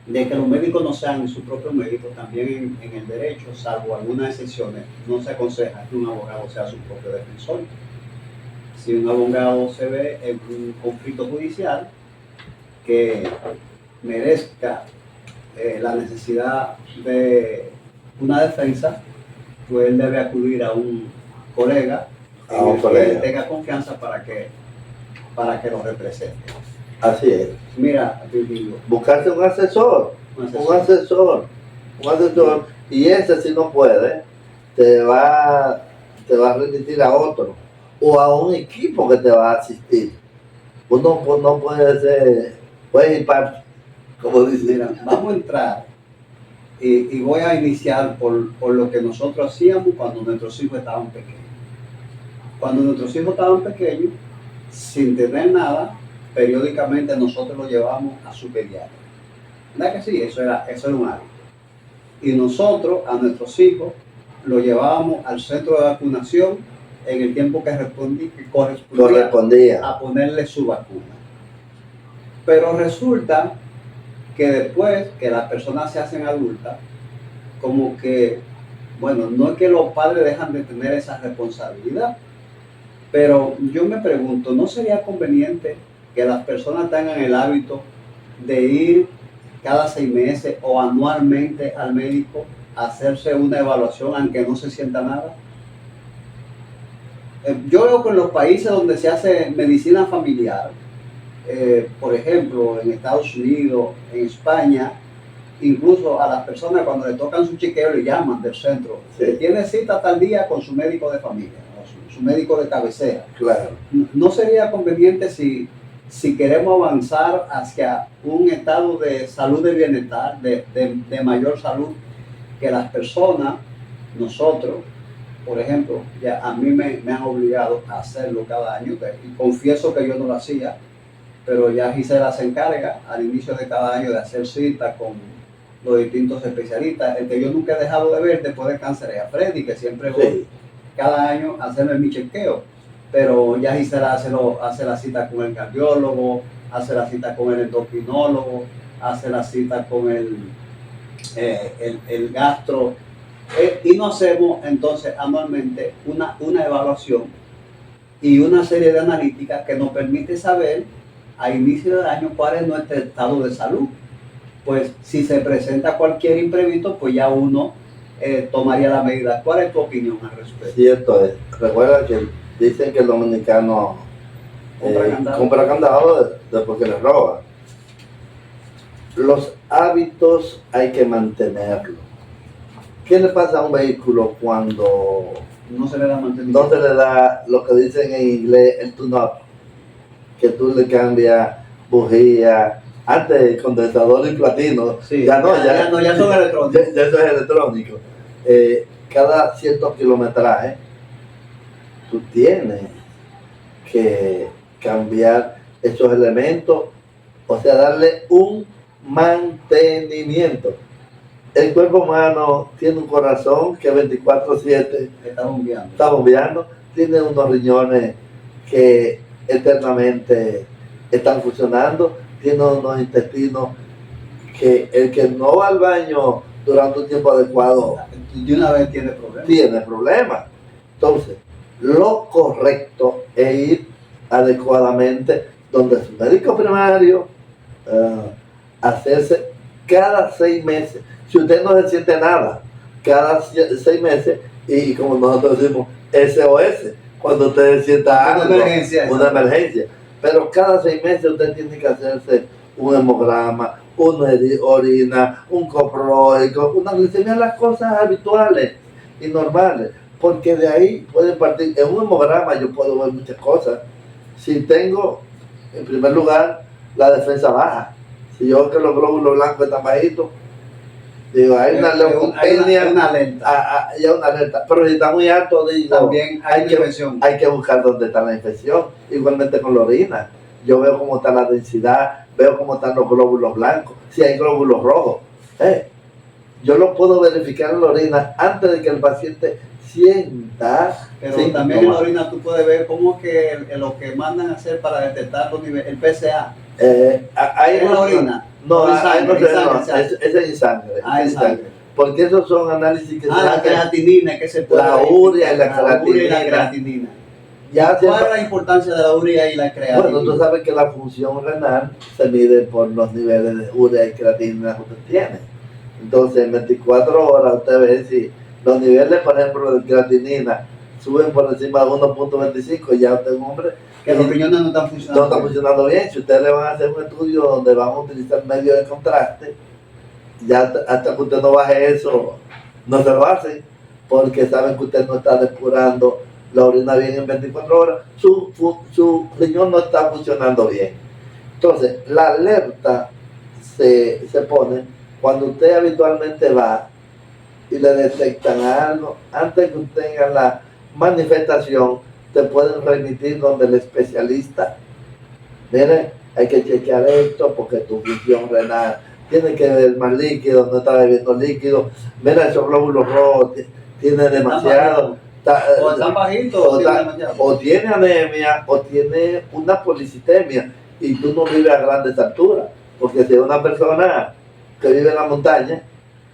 que los médicos no sean sus propios médicos, también en el derecho, salvo algunas excepciones, no se aconseja que un abogado sea su propio defensor. Si un abogado se ve en un conflicto judicial que merezca la necesidad de una defensa, pues él debe acudir a un colega que tenga confianza para que lo represente. Así es. Mira, Virgilio, buscarse un asesor, y ese, si no puede, te va a remitir a otro o a un equipo que te va a asistir. Uno no puede ser, puede ir para, como dice. Mira, vamos a entrar Y voy a iniciar por lo que nosotros hacíamos cuando nuestros hijos estaban pequeños. Cuando nuestros hijos estaban pequeños, sin tener nada, periódicamente nosotros los llevamos a su pediatra. ¿Verdad que sí? Eso era un hábito. Y nosotros a nuestros hijos los llevábamos al centro de vacunación en el tiempo que correspondía a ponerle su vacuna. Pero resulta que después que las personas se hacen adultas, como que, bueno, no es que los padres dejan de tener esa responsabilidad, pero yo me pregunto, ¿no sería conveniente que las personas tengan el hábito de ir cada 6 meses o anualmente al médico a hacerse una evaluación aunque no se sienta nada? Yo veo que en los países donde se hace medicina familiar, por ejemplo, en Estados Unidos, en España, incluso a las personas cuando le tocan su chequeo le llaman del centro. Sí. Tiene cita tal día con su médico de familia, ¿no? su médico de cabecera. Claro. ¿No sería conveniente si queremos avanzar hacia un estado de salud de bienestar, de mayor salud, que las personas, nosotros, por ejemplo, ya a mí me han obligado a hacerlo cada año, y confieso que yo no lo hacía, pero ya Gisela se encarga al inicio de cada año de hacer cita con los distintos especialistas. El que yo nunca he dejado de ver después del cáncer es a Freddy, que siempre voy cada año a hacerme mi chequeo, pero ya Gisela hace la cita con el cardiólogo, hace la cita con el endocrinólogo, hace la cita con el gastro, y nos hacemos entonces anualmente una evaluación y una serie de analíticas que nos permite saber a inicio del año cuál es nuestro estado de salud. Pues si se presenta cualquier imprevisto, pues ya uno tomaría la medida. ¿Cuál es tu opinión al respecto? Cierto es. Recuerda que dicen que el dominicano compra candado después que le roban. Los hábitos hay que mantenerlos. ¿Qué le pasa a un vehículo cuando no se le da mantenimiento? No se le da lo que dicen en inglés el tune-up, que tú le cambias bujía, antes condensador y platino, sí, ya son electrónicos. Ya eso es electrónico. Cada cierto kilometraje tú tienes que cambiar esos elementos, o sea, darle un mantenimiento. El cuerpo humano tiene un corazón que 24/7 está bombeando, tiene unos riñones que eternamente están funcionando, tiene unos intestinos que el que no va al baño durante un tiempo adecuado de una vez tiene problemas. Entonces, lo correcto es ir adecuadamente donde su médico primario, hacerse cada 6 meses. Si usted no se siente nada, cada 6 meses, y como nosotros decimos, SOS, cuando usted sienta algo, una emergencia. Pero cada 6 meses usted tiene que hacerse un hemograma, una orina, un coproico, una glicemia, las cosas habituales y normales, porque de ahí pueden partir. En un hemograma yo puedo ver muchas cosas. Si tengo, en primer lugar, la defensa baja, si yo veo que los glóbulos blancos están bajitos, digo, hay una leucopenia, una alerta. Ya una alerta. Pero si está muy alto, digo, también hay que buscar dónde está la infección. Igualmente con la orina. Yo veo cómo está la densidad, veo cómo están los glóbulos blancos, si hay glóbulos rojos. Yo lo puedo verificar en la orina antes de que el paciente sienta. Pero también en la orina tú puedes ver cómo que lo que mandan a hacer para detectar los niveles, el PSA. Ahí en la orina. No, ese es en sangre. En sangre. Porque esos son análisis que se hacen. La creatinina, que se puede la urea y la creatinina. ¿Cuál es la importancia de la urea y la creatinina? Bueno, tú sabes que la función renal se mide por los niveles de urea y creatinina que usted tiene. Entonces, en 24 horas usted ve si los niveles, por ejemplo, de creatinina suben por encima de 1.25, ya usted es un hombre que los riñones no están funcionando. No están funcionando bien. Si ustedes le van a hacer un estudio donde van a utilizar medios de contraste, ya hasta que usted no baje eso, no se lo hacen, porque saben que usted no está depurando la orina bien en 24 horas, su riñón no está funcionando bien. Entonces, la alerta se pone Cuando usted habitualmente va y le detectan algo, antes que usted tenga la manifestación, te pueden remitir donde el especialista. Mire, hay que chequear esto porque tu función renal tiene que beber más líquido, no está bebiendo líquido. Mira, esos glóbulos rojos tiene demasiado. O están bajitos o tiene anemia o tiene una policitemia y tú no vives a grandes alturas. Porque si es una persona que vive en la montaña,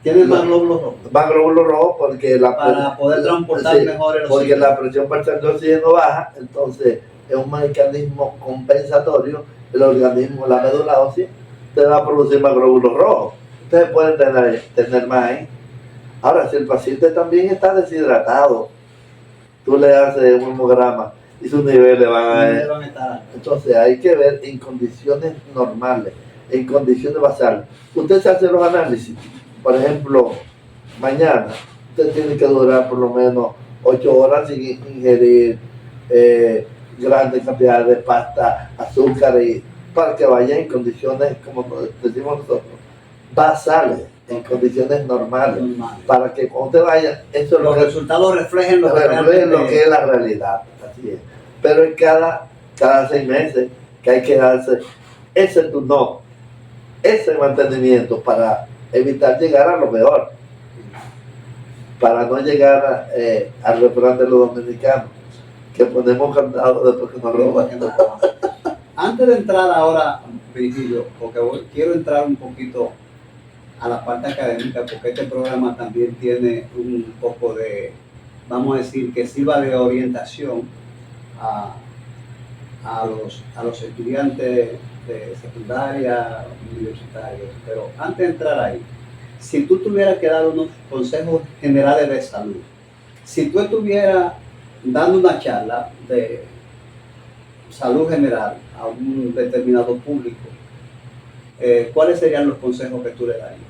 tiene más glóbulos rojos. Más glóbulos rojos porque para poder transportar mejor el oxígeno. Porque la presión parcial de oxígeno baja, entonces es un mecanismo compensatorio. El organismo, la médula ósea, te va a producir más glóbulos rojos. Ustedes pueden tener más ahí. Ahora, si el paciente también está deshidratado, tú le haces un hemograma y sus niveles van a estar. Entonces hay que ver en condiciones normales, en condiciones basales. Usted se hace los análisis. Por ejemplo, mañana usted tiene que durar por lo menos 8 horas sin ingerir grandes cantidades de pasta, azúcar, y para que vaya en condiciones, como decimos nosotros, basales, en condiciones normales, para que cuando te vaya, eso los resultados reflejen lo que es la realidad. Así es. Pero en cada 6 meses que hay que darse ese turno, ese mantenimiento para evitar llegar a lo peor, para no llegar al restaurante de los dominicanos, que ponemos candado después que nos roban. Antes de entrar ahora, Virgilio, porque quiero entrar un poquito a la parte académica, porque este programa también tiene un poco de, vamos a decir, que sirva de orientación a los estudiantes de secundaria, universitarios. Pero antes de entrar ahí, si tú tuvieras que dar unos consejos generales de salud, si tú estuvieras dando una charla de salud general a un determinado público, ¿cuáles serían los consejos que tú le darías?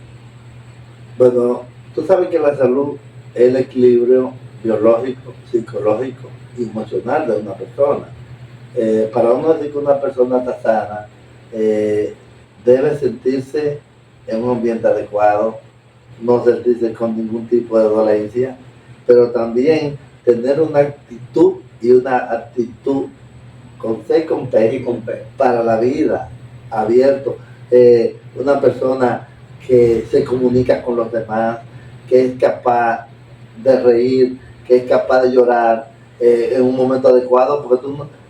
Bueno, tú sabes que la salud es el equilibrio biológico, psicológico y emocional de una persona. Para uno decir que una persona está sana, debe sentirse en un ambiente adecuado, no sentirse con ningún tipo de dolencia, pero también tener una actitud y una actitud con C y con P para la vida, abierto. Una persona que se comunica con los demás, que es capaz de reír, que es capaz de llorar en un momento adecuado, porque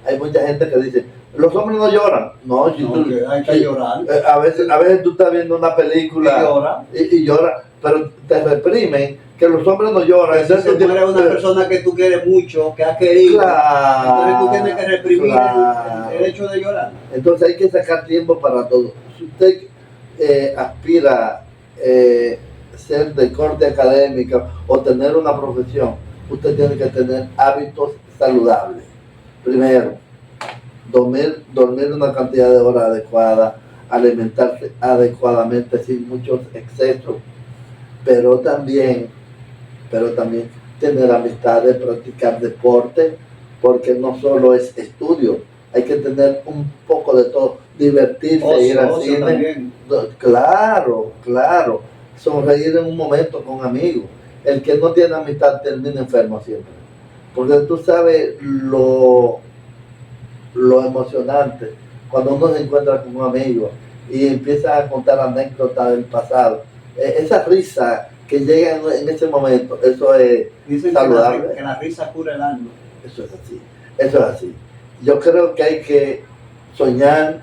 hay mucha gente que dice, los hombres no lloran. No, hay que llorar. A veces tú estás viendo una película y llora, pero te reprimen que los hombres no lloran. Entonces tú eres una persona que tú quieres mucho, que has querido. Claro, entonces tú tienes que reprimir el hecho de llorar. Entonces hay que sacar tiempo para todo. Si usted aspira ser de corte académica o tener una profesión, usted tiene que tener hábitos saludables. Primero, dormir una cantidad de horas adecuada, alimentarse adecuadamente sin muchos excesos, pero también tener amistades, practicar deporte, porque no solo es estudio, hay que tener un poco de todo, divertirse, ir al cine. También. Claro, sonreír en un momento con amigos. El que no tiene amistad termina enfermo siempre, porque tú sabes lo emocionante cuando uno se encuentra con un amigo y empieza a contar anécdotas del pasado. Esa risa que llega en ese momento, eso es saludable. Que la risa cura el alma. Eso es así. Yo creo que hay que soñar,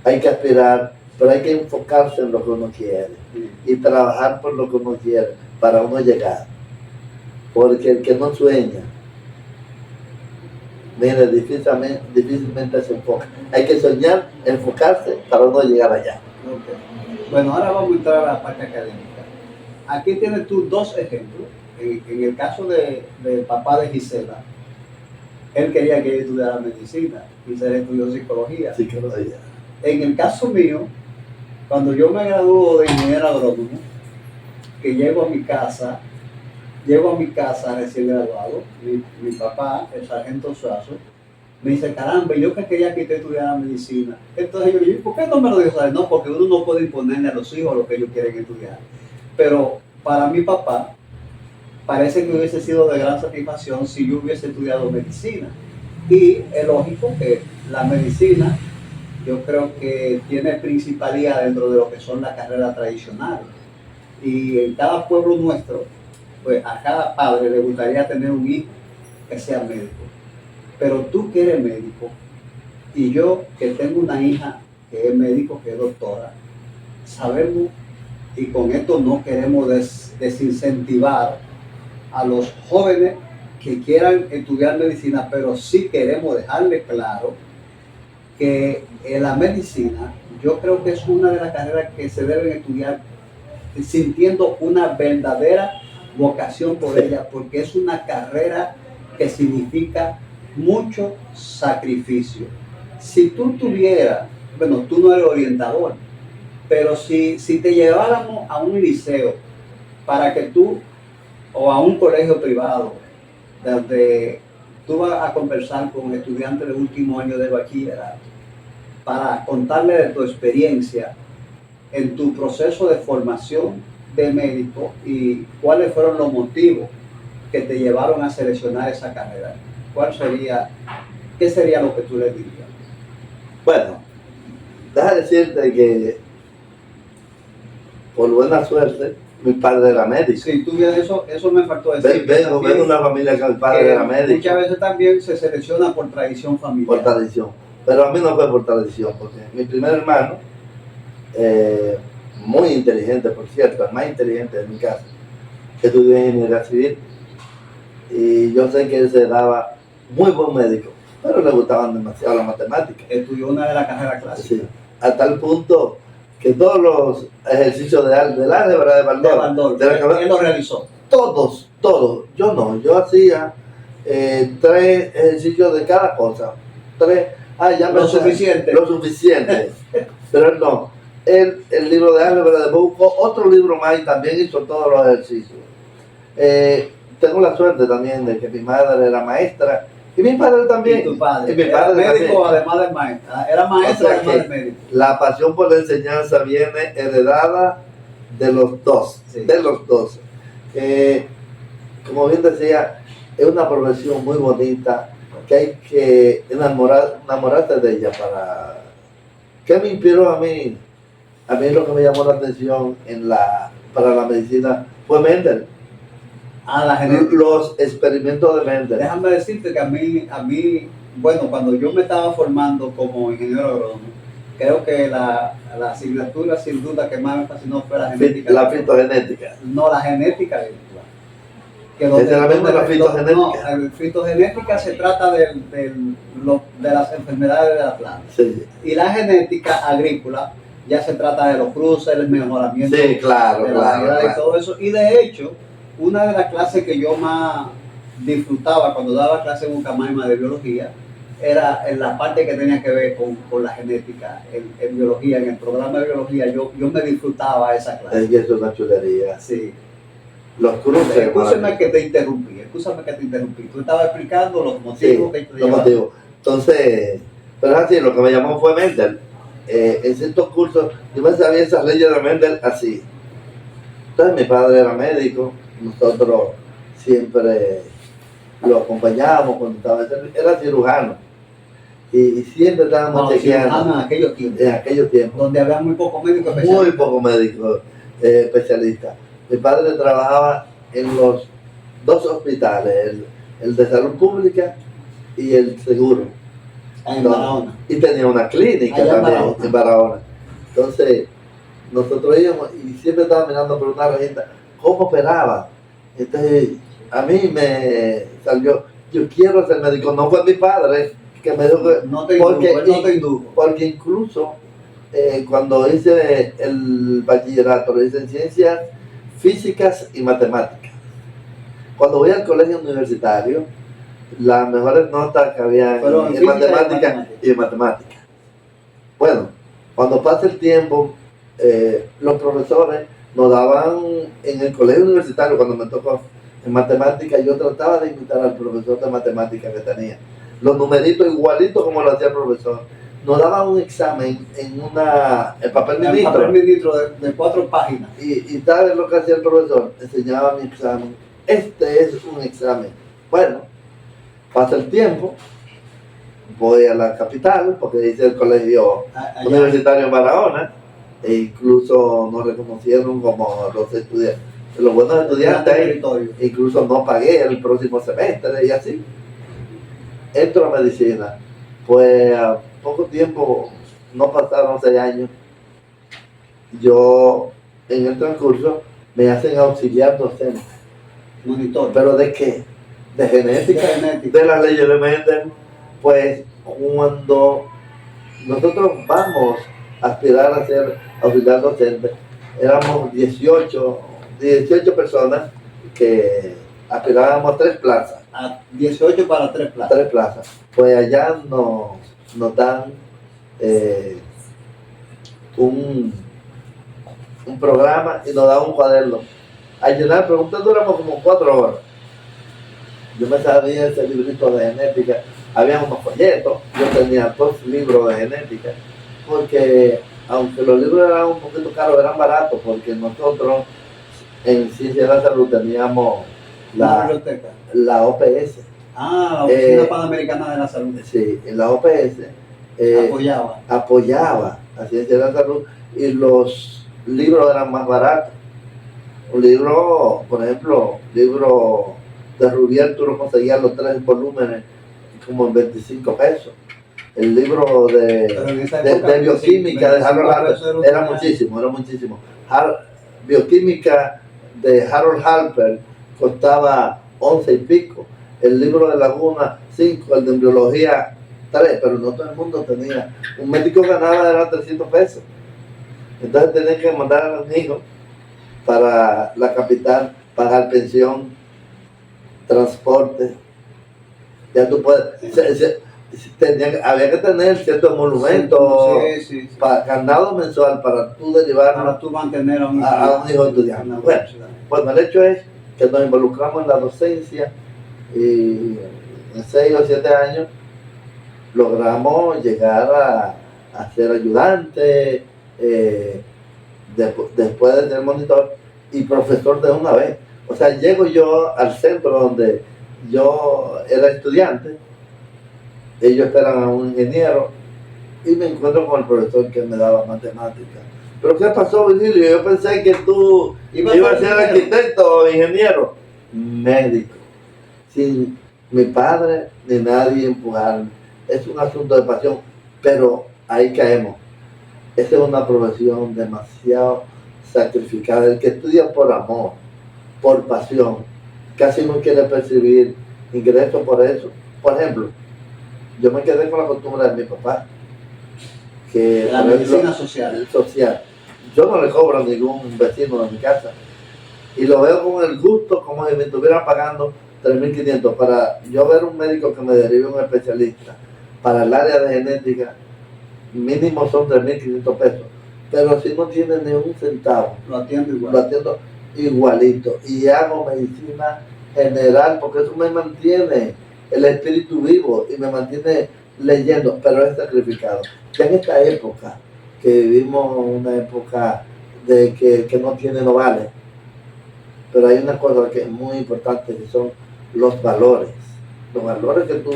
hay que aspirar, pero hay que enfocarse en lo que uno quiere y trabajar por lo que uno quiere para uno llegar. Porque el que no sueña, mire, difícilmente se enfoca. Hay que soñar, enfocarse para uno llegar allá. Okay. Bueno, ahora vamos a entrar a la parte académica. Aquí tienes tú dos ejemplos. En el caso del papá de Gisela, él quería que ella estudiara medicina. Gisela estudió psicología. En el caso mío, cuando yo me gradúo de ingeniero agrónomo, que llego a mi casa recién graduado, mi papá, el sargento Suazo, Me dice, caramba, yo que quería que usted estudiara medicina. Entonces yo le digo, ¿por qué no me lo dijo? No, porque uno no puede imponerle a los hijos lo que ellos quieren estudiar. Pero para mi papá, parece que hubiese sido de gran satisfacción si yo hubiese estudiado medicina. Y es lógico que la medicina, yo creo que tiene principalía dentro de lo que son las carreras tradicionales. Y en cada pueblo nuestro, pues a cada padre le gustaría tener un hijo que sea médico. Pero tú que eres médico y yo que tengo una hija que es médico, que es doctora, sabemos, y con esto no queremos desincentivar a los jóvenes que quieran estudiar medicina, pero sí queremos dejarles claro que en la medicina yo creo que es una de las carreras que se deben estudiar sintiendo una verdadera vocación por ella, porque es una carrera que significa mucho sacrificio. Si tú tuvieras, bueno, tú no eres orientador, pero si te lleváramos a un liceo para que tú, o a un colegio privado, donde tú vas a conversar con estudiantes de último año de bachillerato, para contarle de tu experiencia en tu proceso de formación de médico y cuáles fueron los motivos que te llevaron a seleccionar esa carrera. ¿Qué sería lo que tú le dirías? Bueno, deja decirte que por buena suerte mi padre era médico. Sí, tú ves eso me faltó decir. Vengo de una familia que el padre era médico. Muchas veces también se selecciona por tradición familiar. Por tradición. Pero a mí no fue por tradición, porque mi primer hermano, muy inteligente, por cierto, el más inteligente de mi casa, estudió ingeniería civil. Y yo sé que él se daba muy buen médico, pero le gustaban demasiado las matemáticas. Estudió una de las carreras clásicas. Sí, a tal punto que todos los ejercicios del álgebra de Baldor, él lo realizó. Todos. Yo no, yo hacía 3 ejercicios de cada cosa. 3, lo suficiente. Lo suficiente. Pero él no. El libro de álgebra, después buscó otro libro más y también hizo todos los ejercicios. Tengo la suerte también de que mi madre era maestra y mi padre también. Y tu padre. Y mi padre era médico también. Además de maestra. Era maestro, o sea, además de médico. La pasión por la enseñanza viene heredada de los dos. Sí. De los dos. Como bien decía, es una profesión muy bonita que hay que enamorarse de ella para... ¿Qué me inspiró a mí? A mí lo que me llamó la atención para la medicina fue Mendel. La genética. Los experimentos de Mendel. Déjame decirte que a mí, bueno, cuando yo me estaba formando como ingeniero agrónomo, creo que la asignatura sin duda que más me fascinó fue la genética. La fitogenética. No, la genética agrícola. La fitogenética. No, la fitogenética se trata de las enfermedades de la planta. Sí. Y la genética agrícola ya se trata de los cruces, el mejoramiento sí, claro, de la variedad y todo eso. Y de hecho, una de las clases que yo más disfrutaba cuando daba clase en Ucamaima de biología era en la parte que tenía que ver con la genética, en biología, en el programa de biología, yo me disfrutaba esa clase. Es eso es una chulería. Sí. Los cruces. Escúchame que te interrumpí. Tú estabas explicando los motivos que te llevaron. Motivos. Entonces, pero así, lo que me llamó fue Mendel. En ciertos cursos, yo me sabía esas leyes de Mendel así. Entonces mi padre era médico, nosotros siempre lo acompañábamos cuando era cirujano. Y siempre estábamos chequeando. En aquellos tiempos. Donde había muy pocos médicos especialistas. Muy pocos médicos especialistas. Mi padre trabajaba en los 2 hospitales, el de salud pública y el seguro. En Barahona. Y tenía una clínica allá también en Barahona. Entonces, nosotros íbamos y siempre estábamos mirando por una rejita cómo operaba. Entonces, a mí me salió, yo quiero ser médico. No fue mi padre que me dijo que... No te indujo. Porque incluso cuando hice el bachillerato, lo hice en ciencias físicas y matemáticas. Cuando voy al colegio universitario, las mejores notas que había en matemáticas y en matemáticas. Bueno, cuando pasa el tiempo, los profesores nos daban en el colegio universitario, cuando me tocó en matemáticas, yo trataba de imitar al profesor de matemáticas que tenía. los numeritos igualitos como lo hacía el profesor. Nos daban un examen en el papel El ministro. papel ministro de 4 páginas. Y ¿sabes lo que hacía el profesor? Enseñaba mi examen. Este es un examen. Bueno, pasa el tiempo, voy a la capital, porque hice el colegio universitario en Barahona, e incluso nos reconocieron como los buenos estudiantes, incluso no pagué el próximo semestre y así. Entro a medicina, pues a poco tiempo, no pasaron 6 años, yo en el transcurso me hacen auxiliar docente. Monitor. ¿Pero de qué? De genética, de las leyes de Mendel. Pues cuando nosotros vamos a aspirar a ser auxiliar docente, éramos 18 personas que aspirábamos 3 plazas. A 18 para 3 plazas. 3 plazas. Pues allá nos dan un programa y nos dan un cuaderno. Al llenar preguntas duramos como 4 horas. Yo me sabía ese librito de genética, había unos folletos, yo tenía 2 libros de genética, porque aunque los libros eran un poquito caros, eran baratos, porque nosotros en Ciencia de la Salud teníamos la OPS. La Oficina Panamericana de la Salud. Sí, en la OPS apoyaba a Ciencia de la Salud y los libros eran más baratos. Un libro, por ejemplo, libro de Rubiel, tú lo conseguías los 3 volúmenes como en 25 pesos. El libro de bioquímica de Harold Halper era muchísimo. Bioquímica de Harold Halper costaba 11 y pico. El libro de Laguna, 5, el de embriología, 3, pero no todo el mundo tenía. Un médico ganaba era 300 pesos. Entonces tenía que mandar a los hijos para la capital, pagar pensión, transporte. Ya tú puedes, había que tener ciertos monumentos, ganado mensual para tú derivar, para tú mantener a un hijo estudiante. Bueno, el hecho es que nos involucramos en la docencia y en 6 o 7 años logramos llegar a ser ayudante, después de ser monitor y profesor de una vez. O sea, llego yo al centro donde yo era estudiante, ellos esperan a un ingeniero y me encuentro con el profesor que me daba matemáticas. ¿Pero qué pasó, Virgilio? Yo pensé que tú ibas a ser arquitecto o ingeniero. Médico. Sin mi padre ni nadie empujarme. Es un asunto de pasión, pero ahí caemos. Esa es una profesión demasiado sacrificada. El que estudia por amor, por pasión, casi no quiere percibir ingresos por eso. Por ejemplo, yo me quedé con la costumbre de mi papá, que la medicina social. Yo no le cobro a ningún vecino de mi casa y lo veo con el gusto como si me estuvieran pagando 3.500 para yo ver un médico que me derive un especialista para el área de genética. Mínimo son 3.500 pesos, pero si no tiene ni un centavo, lo atiendo igualito y hago medicina general porque eso me mantiene el espíritu vivo y me mantiene leyendo, pero es sacrificado. Ya en esta época que vivimos, una época de que no tiene, no vale, pero hay una cosa que es muy importante, que son los valores que tú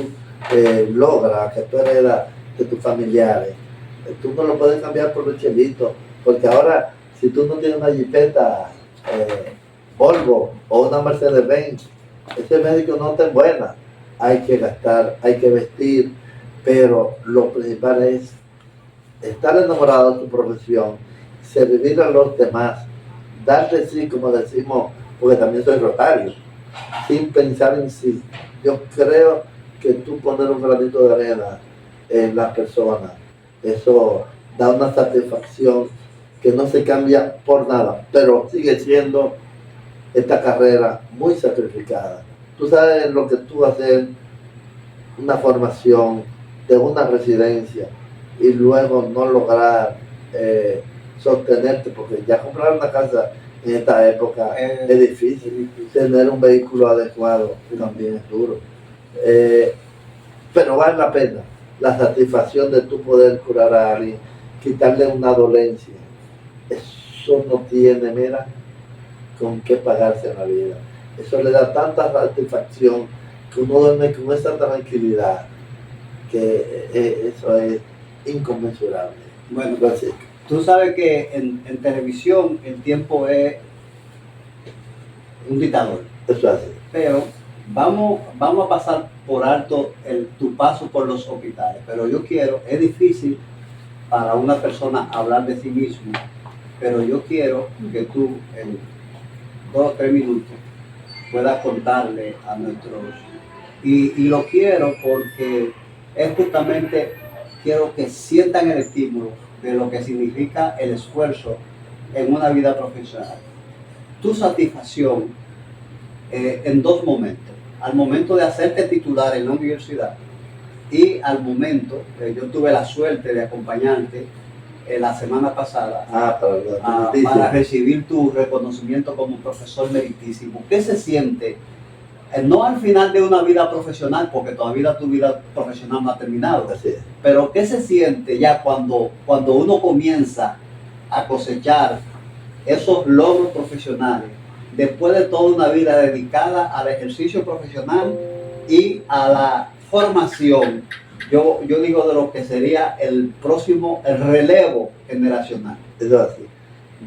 logras, que tú heredas de tus familiares. Tú no lo puedes cambiar por los chelitos, porque ahora si tú no tienes una jipeta Volvo o una Mercedes-Benz, ese médico no está en buena. Hay que gastar, hay que vestir, pero lo principal es estar enamorado de tu profesión, servir a los demás, dar de sí, como decimos, porque también soy rotario, sin pensar en sí. Yo creo que tú poner un granito de arena en la persona, eso da una satisfacción que no se cambia por nada, pero sigue siendo esta carrera muy sacrificada. Tú sabes lo que tú haces, una formación de una residencia y luego no lograr sostenerte, porque ya comprar una casa en esta época es difícil. Tener un vehículo adecuado también es duro. pero vale la pena la satisfacción de tu poder curar a alguien, quitarle una dolencia. Eso no tiene, mira, con qué pagarse en la vida. Eso le da tanta satisfacción que uno duerme con esa tranquilidad que eso es inconmensurable. Bueno, Gracias. tú sabes que en televisión el tiempo es un dictador, Eso es así. pero vamos a pasar por alto tu paso por los hospitales, pero yo quiero, es difícil para una persona hablar de sí mismo, pero yo quiero que tú en 2 o 3 minutos puedas contarle a nuestros, y lo quiero porque es justamente, quiero que sientan el estímulo de lo que significa el esfuerzo en una vida profesional. Tu satisfacción en 2 momentos. Al momento de hacerte titular en la universidad y al momento, yo tuve la suerte de acompañarte la semana pasada para recibir tu reconocimiento como profesor meritísimo. ¿Qué se siente? No al final de una vida profesional, porque todavía tu vida profesional no ha terminado, pero ¿qué se siente ya cuando uno comienza a cosechar esos logros profesionales después de toda una vida dedicada al ejercicio profesional y a la formación, yo digo, de lo que sería el relevo generacional? Eso es así.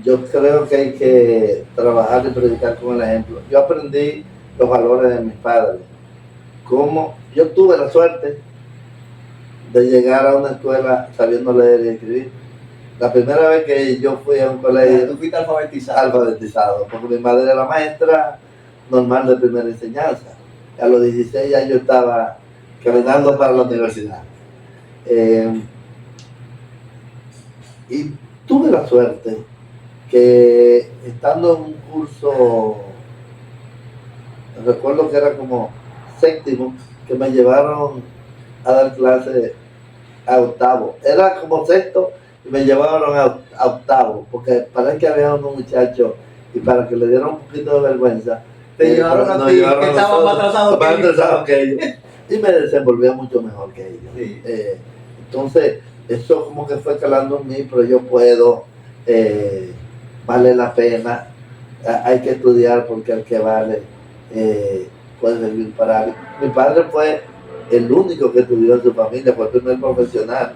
Yo creo que hay que trabajar y predicar con el ejemplo. Yo aprendí los valores de mis padres. Como yo tuve la suerte de llegar a una escuela sabiendo leer y escribir. La primera vez que yo fui a un colegio... ¿Tú fuiste alfabetizado? Alfabetizado, porque mi madre era maestra normal de primera enseñanza. A los 16 años yo estaba caminando para la universidad. Y tuve la suerte que estando en un curso, recuerdo que era como 7º, que me llevaron a dar clase a 8º. Era como 6º y me llevaron a 8º, porque parece que había unos muchachos y para que le dieran un poquito de vergüenza, te llevaron a ti, que estaban más atrasados que ellos. Y me desenvolvía mucho mejor que ellos. Sí. Entonces, eso como que fue calando en mí, pero yo puedo, vale la pena, hay que estudiar porque el que vale puede servir para alguien. Mi padre fue el único que estudió en su familia, fue el primer profesional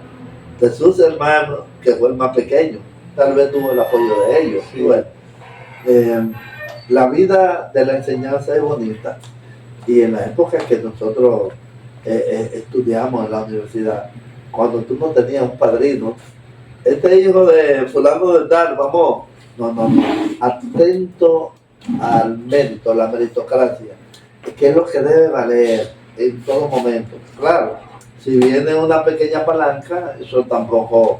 de sus hermanos, que fue el más pequeño. Tal vez tuvo el apoyo de ellos. Sí. Bueno, la vida de la enseñanza es bonita, y en la época que nosotros estudiamos en la universidad, cuando tú no tenías un padrino, este hijo de fulano de tal, vamos, no, atento al mérito, a la meritocracia, que es lo que debe valer en todo momento. Claro, si viene una pequeña palanca, eso tampoco,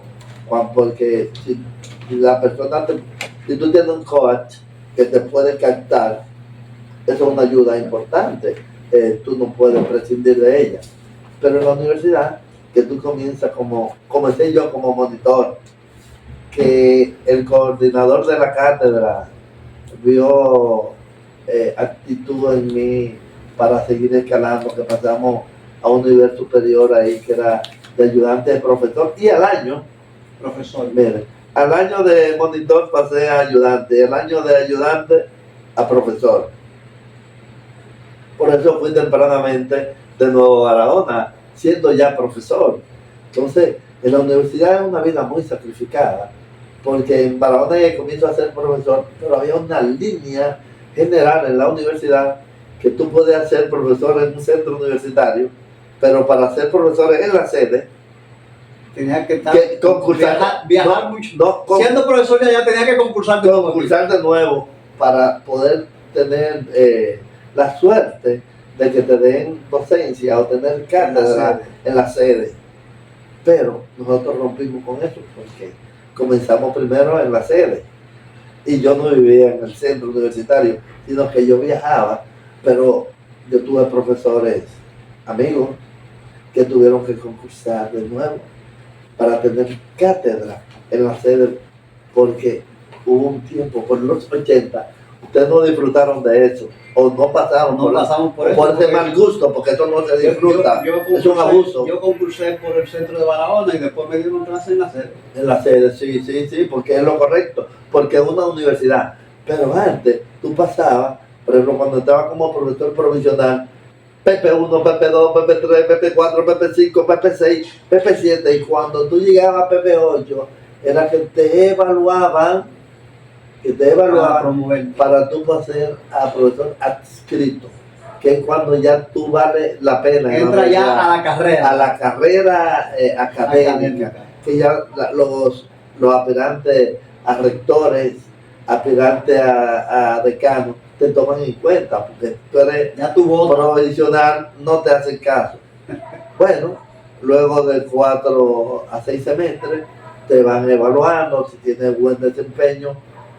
porque si la persona, si tú tienes un coach que te puede captar, eso es una ayuda importante, tú no puedes prescindir de ella. Pero en la universidad, que tú comienzas comencé yo como monitor, que el coordinador de la cátedra vio actitud en mí para seguir escalando, que pasamos a un nivel superior ahí, que era de ayudante de profesor, y al año, profesor, mire, al año de monitor pasé a ayudante, y al año de ayudante a profesor. Por eso fui tempranamente de nuevo a Barahona, siendo ya profesor. Entonces, en la universidad es una vida muy sacrificada, porque en Barahona ya comienzo a ser profesor, pero había una línea general en la universidad que tú podías ser profesor en un centro universitario, pero para ser profesor en la sede, tenía que viajar mucho. Siendo profesor ya tenía que concursar de nuevo para poder tener la suerte de que te den docencia o tener cátedra en la sede. Pero nosotros rompimos con eso porque comenzamos primero en la sede y yo no vivía en el centro universitario, sino que yo viajaba, pero yo tuve profesores amigos que tuvieron que concursar de nuevo para tener cátedra en la sede, porque hubo un tiempo, por los 80, ustedes no disfrutaron de eso, o no pasaron No pasamos por eso, por ese porque- mal gusto, porque eso no se disfruta, es un abuso. Yo concursé por el centro de Barahona y después me dieron clase en la sede. En la sede, sí, porque es lo correcto, porque es una universidad. Pero antes, tú pasabas, por ejemplo, cuando estaba como profesor provisional, PP1, PP2, PP3, PP4, PP5, PP6, PP7, y cuando tú llegabas a PP8, era que te evaluaban, Para promover. para tú pasar a profesor adscrito, que es cuando ya tú vale la pena. Entra ya a la carrera. a la carrera académica, que ya los aspirantes a rectores, aspirantes a decanos, te toman en cuenta, porque tú eres Ya tu voto. provisional, no te hacen caso. Bueno, luego de 4 a 6 semestres, te van evaluando, si tienes buen desempeño,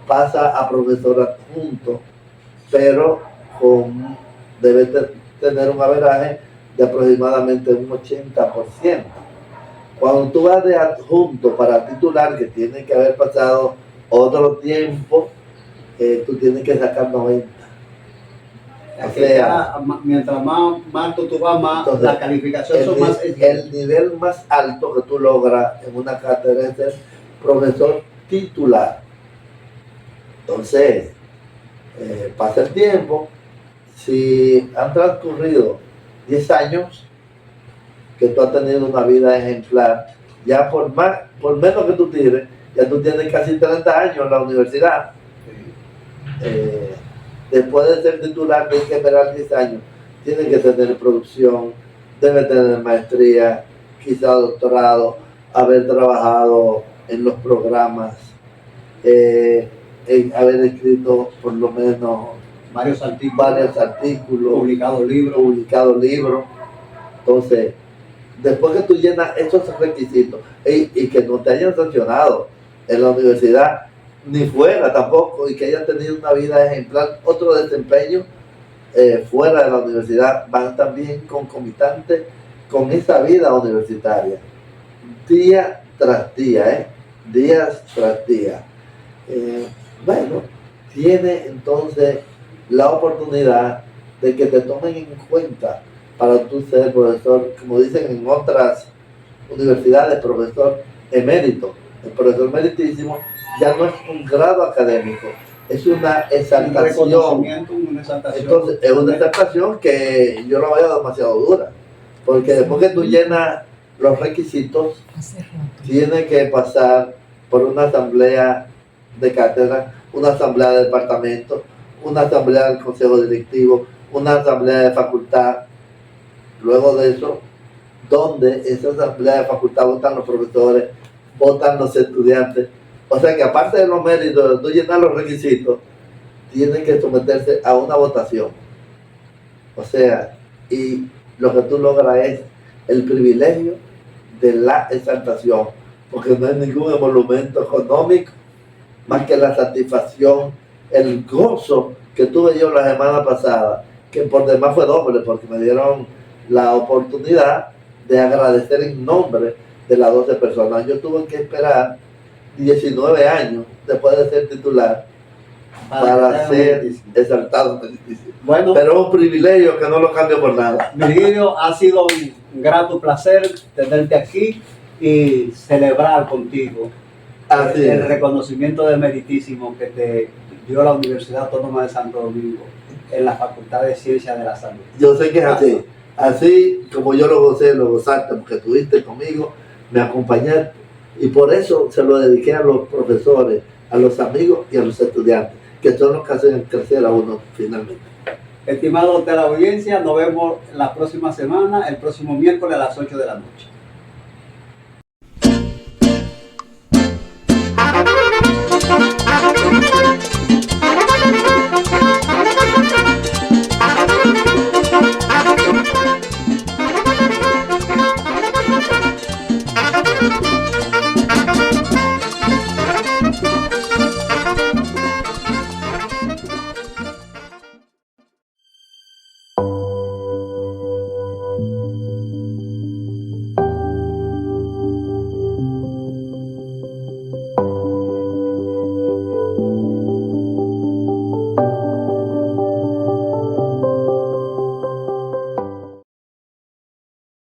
pasa a profesor adjunto, pero debe tener un averaje de aproximadamente un 80%. Cuando tú vas de adjunto para titular, que tiene que haber pasado otro tiempo, tú tienes que sacar 90. O sea, Mientras más alto tú vas, más entonces, la calificación son más el nivel más alto que tú logras en una cátedra es ser profesor titular. Entonces, pasa el tiempo, si han transcurrido 10 años que tú has tenido una vida ejemplar, ya por menos que tú tires, ya tú tienes casi 30 años en la universidad. Después de ser titular, tienes que esperar 10 años, tienes que tener producción, debes tener maestría, quizá doctorado, haber trabajado en los programas, haber escrito por lo menos varios artículos, publicado libros. Entonces, después que tú llenas esos requisitos y que no te hayan sancionado en la universidad, ni fuera tampoco, y que hayan tenido una vida ejemplar, otro desempeño fuera de la universidad, van también concomitantes con esa vida universitaria, día tras día, días tras día. Bueno, tiene entonces la oportunidad de que te tomen en cuenta para tú ser profesor, como dicen en otras universidades, profesor emérito. El profesor meritísimo ya no es un grado académico, es una exaltación. Entonces, es una exaltación que yo la veo demasiado dura, porque después que tú llenas los requisitos, tiene que pasar por una asamblea de cátedra, una asamblea de departamento, una asamblea del consejo directivo, una asamblea de facultad. Luego de eso, donde esa asamblea de facultad votan los profesores, votan los estudiantes. O sea que aparte de los méritos de tú llenar los requisitos, tienen que someterse a una votación. O sea, y lo que tú logras es el privilegio de la exaltación, porque no hay ningún emolumento económico más que la satisfacción, el gozo que tuve yo la semana pasada, que por demás fue doble, porque me dieron la oportunidad de agradecer en nombre de las 12 personas. Yo tuve que esperar 19 años después de ser titular para ser exaltado. Bueno, pero es un privilegio que no lo cambio por nada. Virgilio, ha sido un grato placer tenerte aquí y celebrar contigo el reconocimiento de meritísimo que te dio la Universidad Autónoma de Santo Domingo en la Facultad de Ciencias de la Salud. Yo sé que es así como yo lo gocé, lo gozaste, porque estuviste conmigo, me acompañaste, y por eso se lo dediqué a los profesores, a los amigos y a los estudiantes, que son los que hacen crecer a uno finalmente. Estimado de la audiencia, nos vemos la próxima semana, el próximo miércoles a las 8 de la noche.